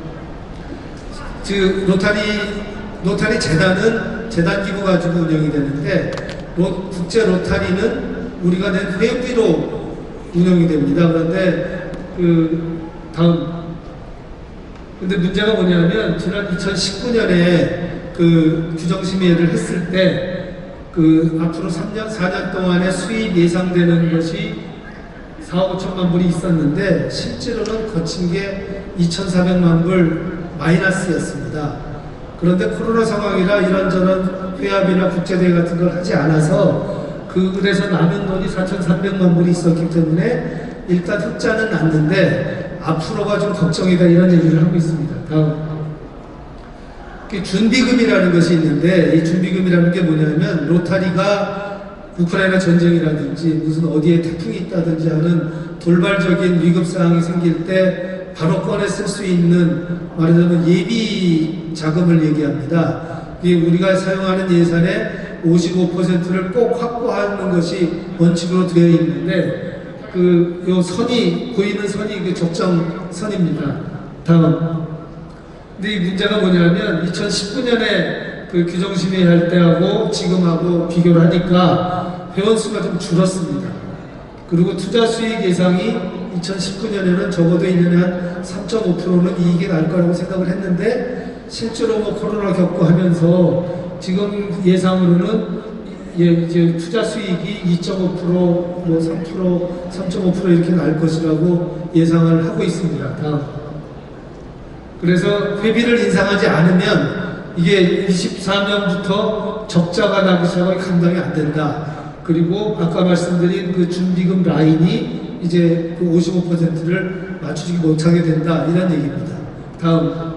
로타리 재단은 재단 기부 가지고 운영이 되는데 국제 로타리는 우리가 낸 회비로 운영이 됩니다. 그런데 근데 문제가 뭐냐면 지난 2019년에 규정심의회를 했을 때 앞으로 4년 동안의 수입 예상되는 것이 4억 5천만 불이 있었는데 실제로는 거친 게 2,400만 불 마이너스였습니다. 그런데 코로나 상황이라 이런저런 회합이나 국제대회 같은 걸 하지 않아서 그래서 남은 돈이 4,300만 불이 있었기 때문에 일단 흑자는 났는데 앞으로가 좀 걱정이다 이런 얘기를 하고 있습니다. 다음. 준비금이라는 것이 있는데 이 준비금이라는 게 뭐냐면 로타리가 우크라이나 전쟁이라든지 무슨 어디에 태풍이 있다든지 하는 돌발적인 위급 상황이 생길 때 바로 꺼내 쓸 수 있는 말하자면 예비 자금을 얘기합니다. 이게 우리가 사용하는 예산의 55%를 꼭 확보하는 것이 원칙으로 되어 있는데 요 선이 보이는 선이 적정선입니다. 다음. 근데 이 문제가 뭐냐면 2019년에 규정심의 할 때하고 지금하고 비교를 하니까 회원수가 좀 줄었습니다. 그리고 투자 수익 예상이 2019년에는 적어도 1년에 한 3.5%는 이익이 날 거라고 생각을 했는데 실제로 코로나 겪고 하면서 지금 예상으로는 이제 투자 수익이 2.5%, 3%, 3.5% 이렇게 날 것이라고 예상을 하고 있습니다. 다음. 그래서 회비를 인상하지 않으면 이게 24년부터 적자가 나기 시작하면 감당이 안 된다. 그리고 아까 말씀드린 준비금 라인이 이제 55%를 맞추지 못하게 된다. 이런 얘기입니다. 다음.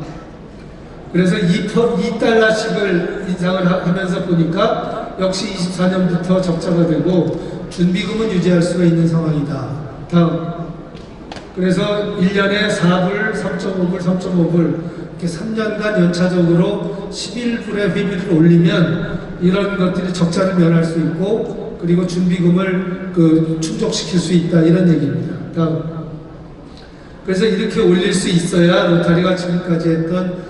그래서 2달러씩을 인상을 하면서 보니까 역시 24년부터 적자가 되고 준비금은 유지할 수가 있는 상황이다. 다음. 그래서 1년에 4불, 3.5불, 3.5불 이렇게 3년간 연차적으로 11불의 회비를 올리면 이런 것들이 적자를 면할 수 있고 그리고 준비금을 충족시킬 수 있다 이런 얘기입니다. 다음. 그래서 이렇게 올릴 수 있어야 로타리가 지금까지 했던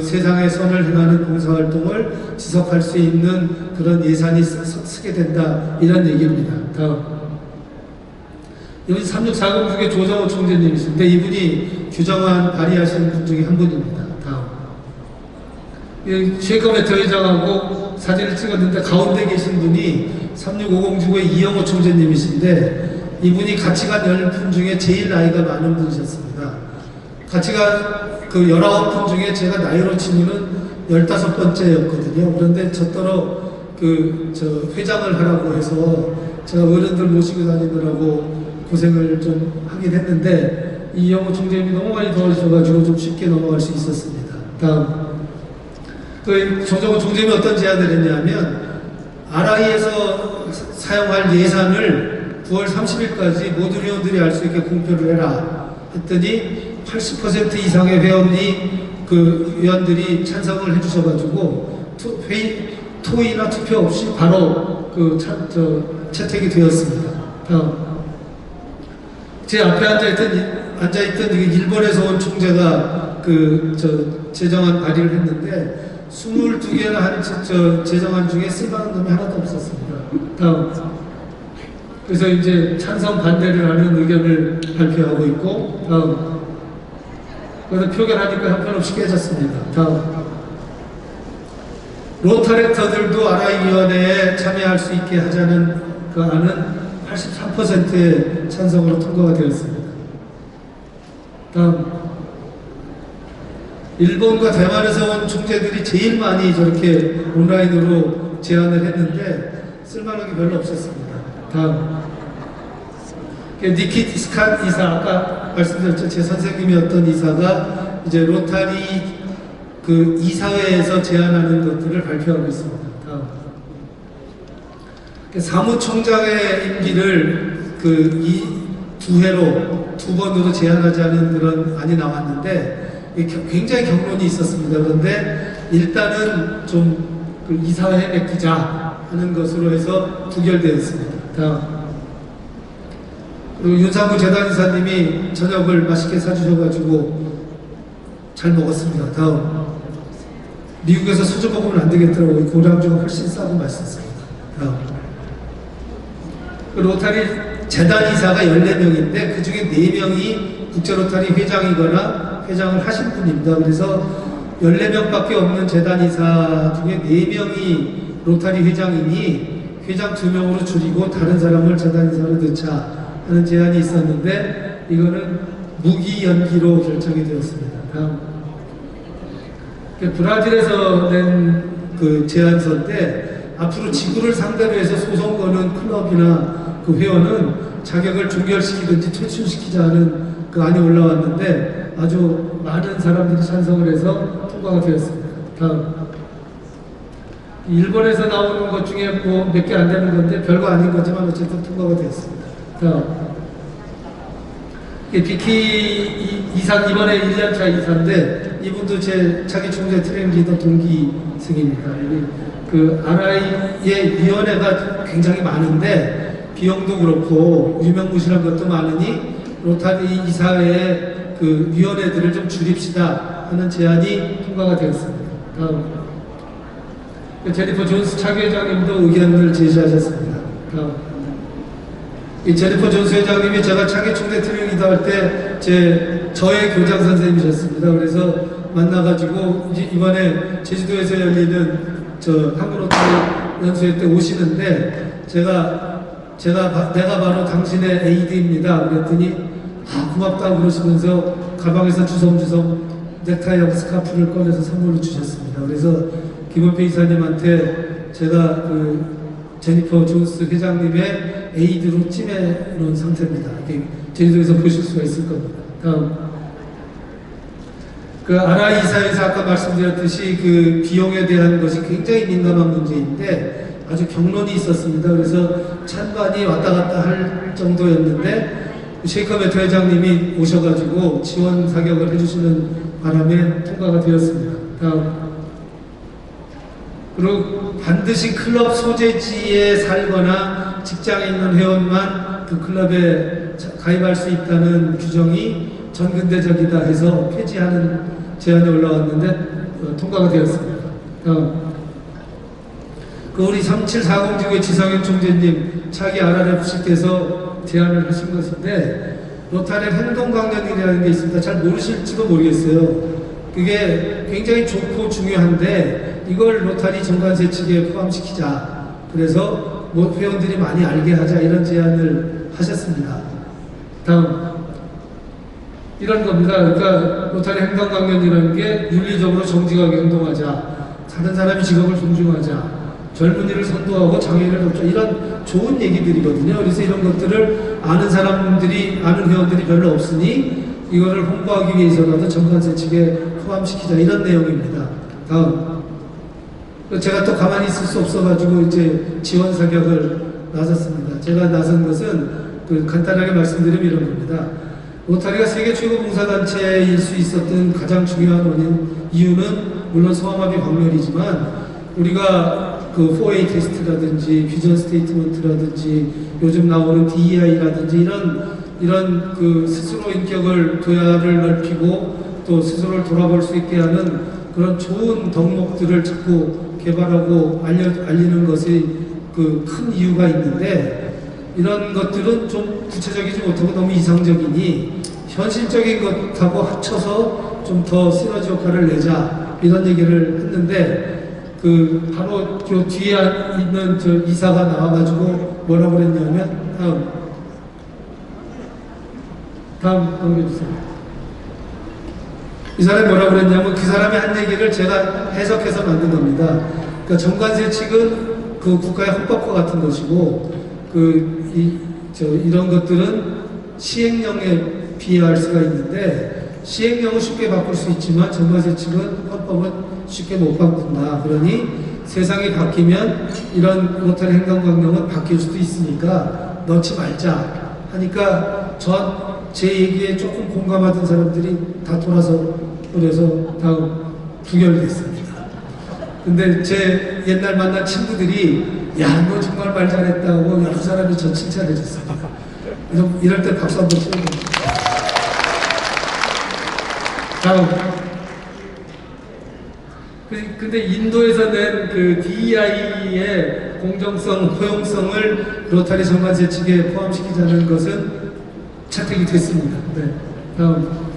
세상의 선을 행하는 봉사활동을 지속할 수 있는 그런 예산이 쓰게 된다 이런 얘기입니다. 다음. 여기 3640 중에 조정호 총재님이신데 이분이 규정안 발의하시는 분 중에 한 분입니다. 다음. 쉐이커메터 회장하고 사진을 찍었는데 가운데 계신 분이 3650지구의 이영호 총재님이신데 이분이 같이 간 10분 중에 제일 나이가 많은 분이셨습니다. 같이 간 19분 중에 제가 나이로 치면은 15번째였거든요. 그런데 저더러 회장을 하라고 해서 제가 어른들 모시고 다니느라고 고생을 좀 하긴 했는데 이영호 총재님이 너무 많이 도와주셔가지고 좀 쉽게 넘어갈 수 있었습니다. 다음. 조정호 총재님이 어떤 제안을 했냐면 RI에서 사용할 예산을 9월 30일까지 모든 회원들이 알 수 있게 공표를 해라 했더니 80% 이상의 회원들이 찬성을 해주셔가지고 토의나 투표 없이 바로 채택이 되었습니다. 다음. 제 앞에 앉아있던 일본에서 온 총재가 제정안 발의를 했는데 22개나 한 제정안 중에 쓸만한 놈이 하나도 없었습니다. 다음. 그래서 이제 찬성 반대를 하는 의견을 발표하고 있고 다음. 그래서 표결하니까 형편없이 깨졌습니다. 다음. 로타렉터들도 RI위원회에 참여할 수 있게 하자는 안은 83%의 찬성으로 통과가 되었습니다. 다음. 일본과 대만에서 온 총재들이 제일 많이 저렇게 온라인으로 제안을 했는데 쓸만한 게 별로 없었습니다. 다음. 니키 스칸 이사, 아까 말씀드렸죠. 제 선생님이었던 이사가 이제 로타리 그 이사회에서 제안하는 것들을 발표하고 있습니다. 다음. 사무총장의 임기를 그 이 두 회로 두 번으로 제한하자는 그런 안이 나왔는데 굉장히 경론이 있었습니다. 그런데 일단은 좀 그 이사회에 맡기자 하는 것으로 해서 부결되었습니다. 다음. 그리고 윤상구 재단이사님이 저녁을 맛있게 사주셔가지고 잘 먹었습니다. 다음. 미국에서 수저 먹으면 안 되겠더라고요. 고량주가 훨씬 싸고 맛있었습니다. 다음. 그 로타리 재단이사가 14명인데 그 중에 4명이 국제로타리 회장이거나 회장을 하신 분입니다. 그래서 14명밖에 없는 재단이사 중에 4명이 로타리 회장이니 회장 2명으로 줄이고 다른 사람을 재단이사로 넣자 하는 제안이 있었는데 이거는 무기 연기로 결정이 되었습니다. 다음. 브라질에서 낸 그 제안서인데 앞으로 지구를 상대로 해서 소송 거는 클럽이나 그 회원은 자격을 종결시키든지 퇴출시키자 하는 그 안이 올라왔는데 아주 많은 사람들이 찬성을 해서 통과가 되었습니다. 다음. 일본에서 나오는 것 중에 뭐 몇 개 안 되는 건데 별거 아닌 거지만 어쨌든 통과가 되었습니다. 다음. 비키 이사 이번에 1년차 이사인데 이분도 제 차기 총재 트레이닝 리더 동기생입니다. 그 RI의 위원회가 굉장히 많은데 비용도 그렇고 유명무실한 것도 많으니 로타리 이사회의 그 위원회들을 좀 줄입시다 하는 제안이 통과가 되었습니다. 다음. 제니퍼 존스 차기 회장님도 의견을 제시하셨습니다. 다음. 이 제니퍼 존스 회장님이 제가 차기 총재 트레이닝 리더 할 때 저의 교장 선생님이셨습니다. 그래서 만나가지고 이번에 제주도에서 열리는 저 한국로타리 연수회 때 오시는데 내가 바로 당신의 에이드입니다. 그랬더니 고맙다고 그러시면서 가방에서 주섬주섬 넥타이하고 스카프를 꺼내서 선물로 주셨습니다. 그래서 김원표 이사님한테 제가 그 제니퍼 존스 회장님의 에이드로 찜해놓은 상태입니다. 이렇게 제주도에서 보실 수가 있을 겁니다. 다음. 그 RI 이사회에서 아까 말씀드렸듯이 그 비용에 대한 것이 굉장히 민감한 문제인데 아주 경론이 있었습니다. 그래서 찬반이 왔다 갔다 할 정도였는데 쉐이커 메트 회장님이 오셔가지고 지원 사격을 해주시는 바람에 통과가 되었습니다. 다음. 그리고 반드시 클럽 소재지에 살거나 직장에 있는 회원만 그 클럽에 가입할 수 있다는 규정이 전근대적이다 해서 폐지하는 제안이 올라왔는데 통과가 되었습니다. 그 우리 3740지구의 지성현 총재님 차기 RRFC께서 제안을 하신 것인데 로타리 행동강령이라는 게 있습니다. 잘 모르실지도 모르겠어요. 그게 굉장히 좋고 중요한데 이걸 로타리 정관세 측에 포함시키자. 그래서 뭐 회원들이 많이 알게 하자 이런 제안을 하셨습니다. 다음. 이런 겁니다. 그러니까 로타리 행동강령이라는 게 윤리적으로 정직하게 행동하자. 다른 사람이 직업을 존중하자. 젊은이를 선도하고 장애인을 돕자. 이런 좋은 얘기들이거든요. 그래서 이런 것들을 아는 사람들이, 아는 회원들이 별로 없으니 이거를 홍보하기 위해서라도 정관세 측에 포함시키자. 이런 내용입니다. 다음. 제가 또 가만히 있을 수 없어가지고 이제 지원 사격을 나섰습니다. 제가 나선 것은 간단하게 말씀드리면 이런 겁니다. 로타리가 세계 최고 봉사단체일 수 있었던 가장 중요한 이유는 물론 성함합의 박멸이지만 우리가 그 4A 테스트라든지 비전 스테이트먼트라든지 요즘 나오는 DEI라든지 이런 그 스스로 인격을 도야를 넓히고 또 스스로를 돌아볼 수 있게 하는 그런 좋은 덕목들을 자꾸 개발하고 알리는 것이 그 큰 이유가 있는데 이런 것들은 좀 구체적이지 못하고 너무 이상적이니 현실적인 것하고 합쳐서 좀 더 시너지 효과를 내자 이런 얘기를 했는데 그 바로 저 뒤에 있는 저 이사가 나와가지고 뭐라고 그랬냐면 다음 넘겨주세요. 이 사람이 뭐라고 그랬냐면 그 사람이 한 얘기를 제가 해석해서 만든 겁니다. 그러니까 정관세 측은 그 국가의 헌법과 같은 것이고 이런 것들은 시행령에 비할 수가 있는데 시행령은 쉽게 바꿀 수 있지만 정관세 측은 헌법은 쉽게 못 바꾼다. 그러니 세상이 바뀌면 이런 로터리 행정강령은 바뀔 수도 있으니까 넣지 말자 하니까 제 얘기에 조금 공감하던 사람들이 다 돌아서 그래서 다 부결됐습니다. 근데 제 옛날 만난 친구들이 야, 너 정말 말 잘했다고 여러 사람이 저 칭찬해 줬어요. 그래서 이럴 때 박수 한번 쳐줍니다. 다음. 근데 인도에서 낸 그 DEI의 공정성, 포용성을 로타리 정관세 측에 포함시키자는 것은 채택이 됐습니다. 네. 다음.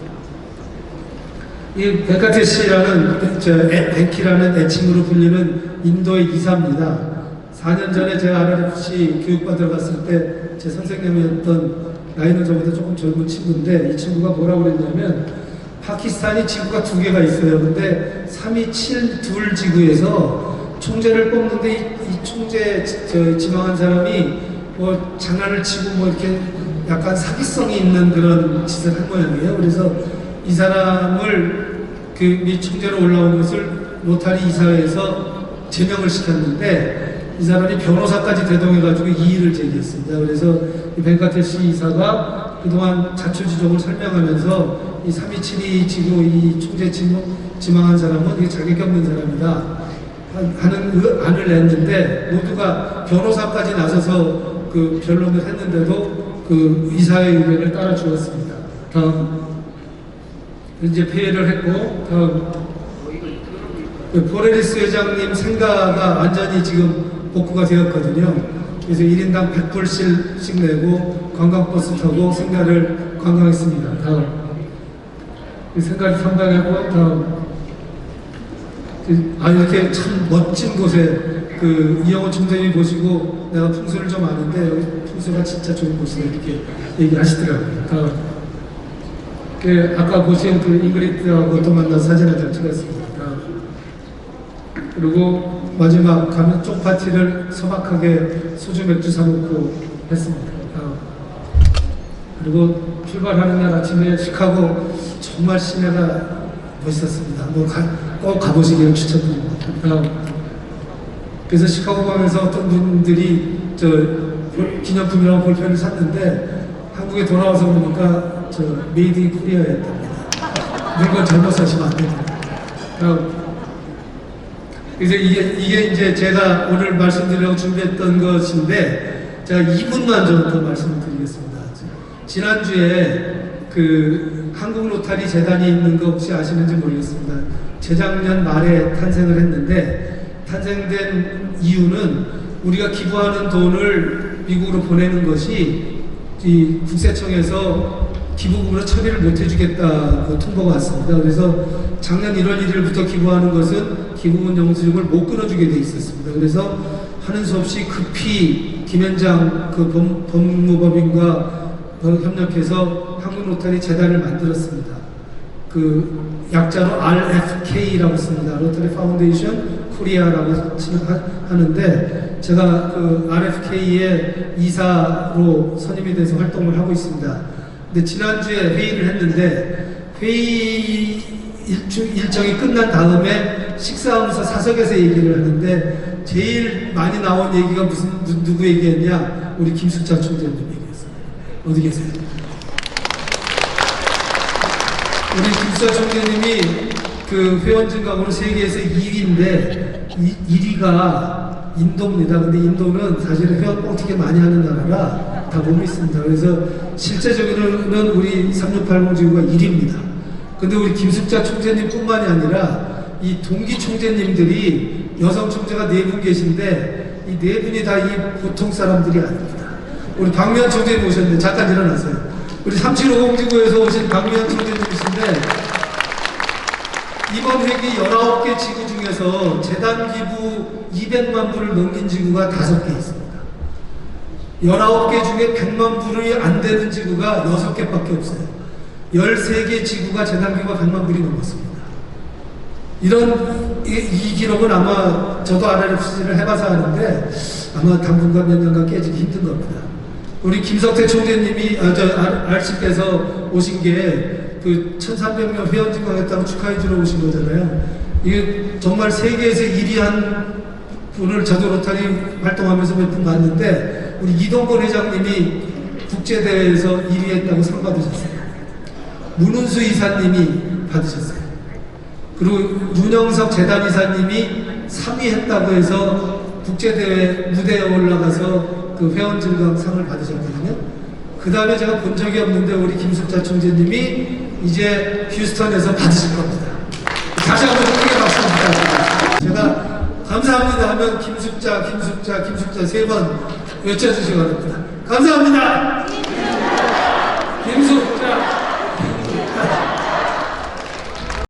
이 벤카테 씨라는 벤키라는 애칭으로 불리는 인도의 이사입니다. 4년 전에 제가 RRFC 교육받으러 갔을 때 제 선생님이었던 나이는 저보다 조금 젊은 친구인데 이 친구가 뭐라고 그랬냐면 파키스탄이 지구가 2개가 있어요. 근데 327 지구에서 총재를 뽑는데 이 총재 지망한 사람이 뭐 장난을 치고 뭐 이렇게 약간 사기성이 있는 그런 짓을 한 모양이에요. 그래서 이 사람을 미 총재로 올라온 것을 로타리 이사회에서 제명을 시켰는데 이 사람이 변호사까지 대동해가지고 이의를 제기했습니다. 그래서 이 벤카테시 이사가 그동안 자초지종을 설명하면서 이 327이 지구 이 총재 지망한 사람은 이게 자격이 없는 사람이다 하는 안을 냈는데 모두가 변호사까지 나서서 그 변론을 했는데도 그 이사의 의견을 따라 주었습니다. 다음. 이제 폐회를 했고 다음. 포레리스 회장님 생가가 완전히 지금 복구가 되었거든요. 그래서 1인당 100불씩 내고 관광버스 타고 생가를 관광했습니다. 다음. 생가를 탐방하고 다음. 이렇게 참 멋진 곳에 이영호 총장님이 보시고 내가 풍수를 좀 아는데 여기 풍수가 진짜 좋은 곳이다 이렇게 얘기하시더라고요. 다음. 아까 보신 잉그리드하고 또 만나서 사진 한 장 찍었습니다. 그리고 마지막 가면 쪽 파티를 소박하게 소주 맥주 사놓고 했습니다. 그리고 출발하는 날 아침에 시카고 정말 시내가 멋있었습니다. 꼭 가보시기를 추천드립니다. 그래서 시카고 가면서 어떤 분들이 기념품이라고 볼펜을 샀는데 한국에 돌아와서 보니까 메이드 인 코리아였답니다. 물건 잘못 사시면 안 됩니다. 그래서 이게 이제 제가 오늘 말씀드리려고 준비했던 것인데 제가 2분만 좀 더 말씀을 드리겠습니다. 지난주에 한국 로타리 재단이 있는 거 혹시 아시는지 모르겠습니다. 재작년 말에 탄생을 했는데 탄생된 이유는 우리가 기부하는 돈을 미국으로 보내는 것이 이 국세청에서 기부금으로 처리를 못 해주겠다고 통보가 왔습니다. 그래서 작년 1월 1일부터 기부하는 것은 기부금 영수증을 못 끊어주게 돼 있었습니다. 그래서 하는 수 없이 급히 김현장 법무법인과 협력해서 한국로타리 재단을 만들었습니다. 약자로 RFK라고 씁니다. 로터리 파운데이션 코리아라고 하는데 제가 RFK의 이사로 선임이 돼서 활동을 하고 있습니다. 근데 지난주에 회의를 했는데 회의 일정이 끝난 다음에 식사하면서 사석에서 얘기를 하는데 제일 많이 나온 얘기가 누구 얘기했냐? 우리 김숙자 총재님 얘기했어요. 어디 계세요? 우리 김숙자 총재님이 회원 증가으로 세계에서 2위인데 1위가 인도입니다. 근데 인도는 사실은 회원 뻥튀기 많이 하는 나라라 다 못 믿습니다. 그래서 실제적으로는 우리 3680 지구가 1위입니다. 근데 우리 김숙자 총재님 뿐만이 아니라 이 동기 총재님들이 여성 총재가 4분 계신데 이 4분이 다 이 보통 사람들이 아닙니다. 우리 박미연 총재님 오셨는데 잠깐 일어나세요. 우리 3750 지구에서 오신 박미연 총재님이신데 이번 회기 19개 지구 중에서 재단 기부 200만 불을 넘긴 지구가 5개 있습니다. 19개 중에 100만 불이 안 되는 지구가 6개밖에 없어요. 13개 지구가 재단 기부가 100만 불이 넘었습니다. 이 기록은 아마 저도 RRFC를 해봐서 아는데 아마 당분간 몇 년간 깨지기 힘든 겁니다. 우리 김석태 총재님이 RC께서 오신 게 그 1,300명 회원 증강했다고 축하해 주러 오신 거잖아요. 이게 정말 세계에서 1위한 분을 저도 로타리 활동하면서 몇 분 봤는데 우리 이동건 회장님이 국제대회에서 1위 했다고 상 받으셨어요. 문은수 이사님이 받으셨어요. 그리고 윤영석 재단 이사님이 3위 했다고 해서 국제대회 무대에 올라가서 그 회원 증강 상을 받으셨거든요. 그 다음에 제가 본 적이 없는데 우리 김숙자 총재님이 이제 휴스턴에서 받으실 겁니다. 다시 한번 크게 박수 부탁드립니다. 제가 감사합니다 하면 김숙자 3번 외쳐주시기 바랍니다. 감사합니다.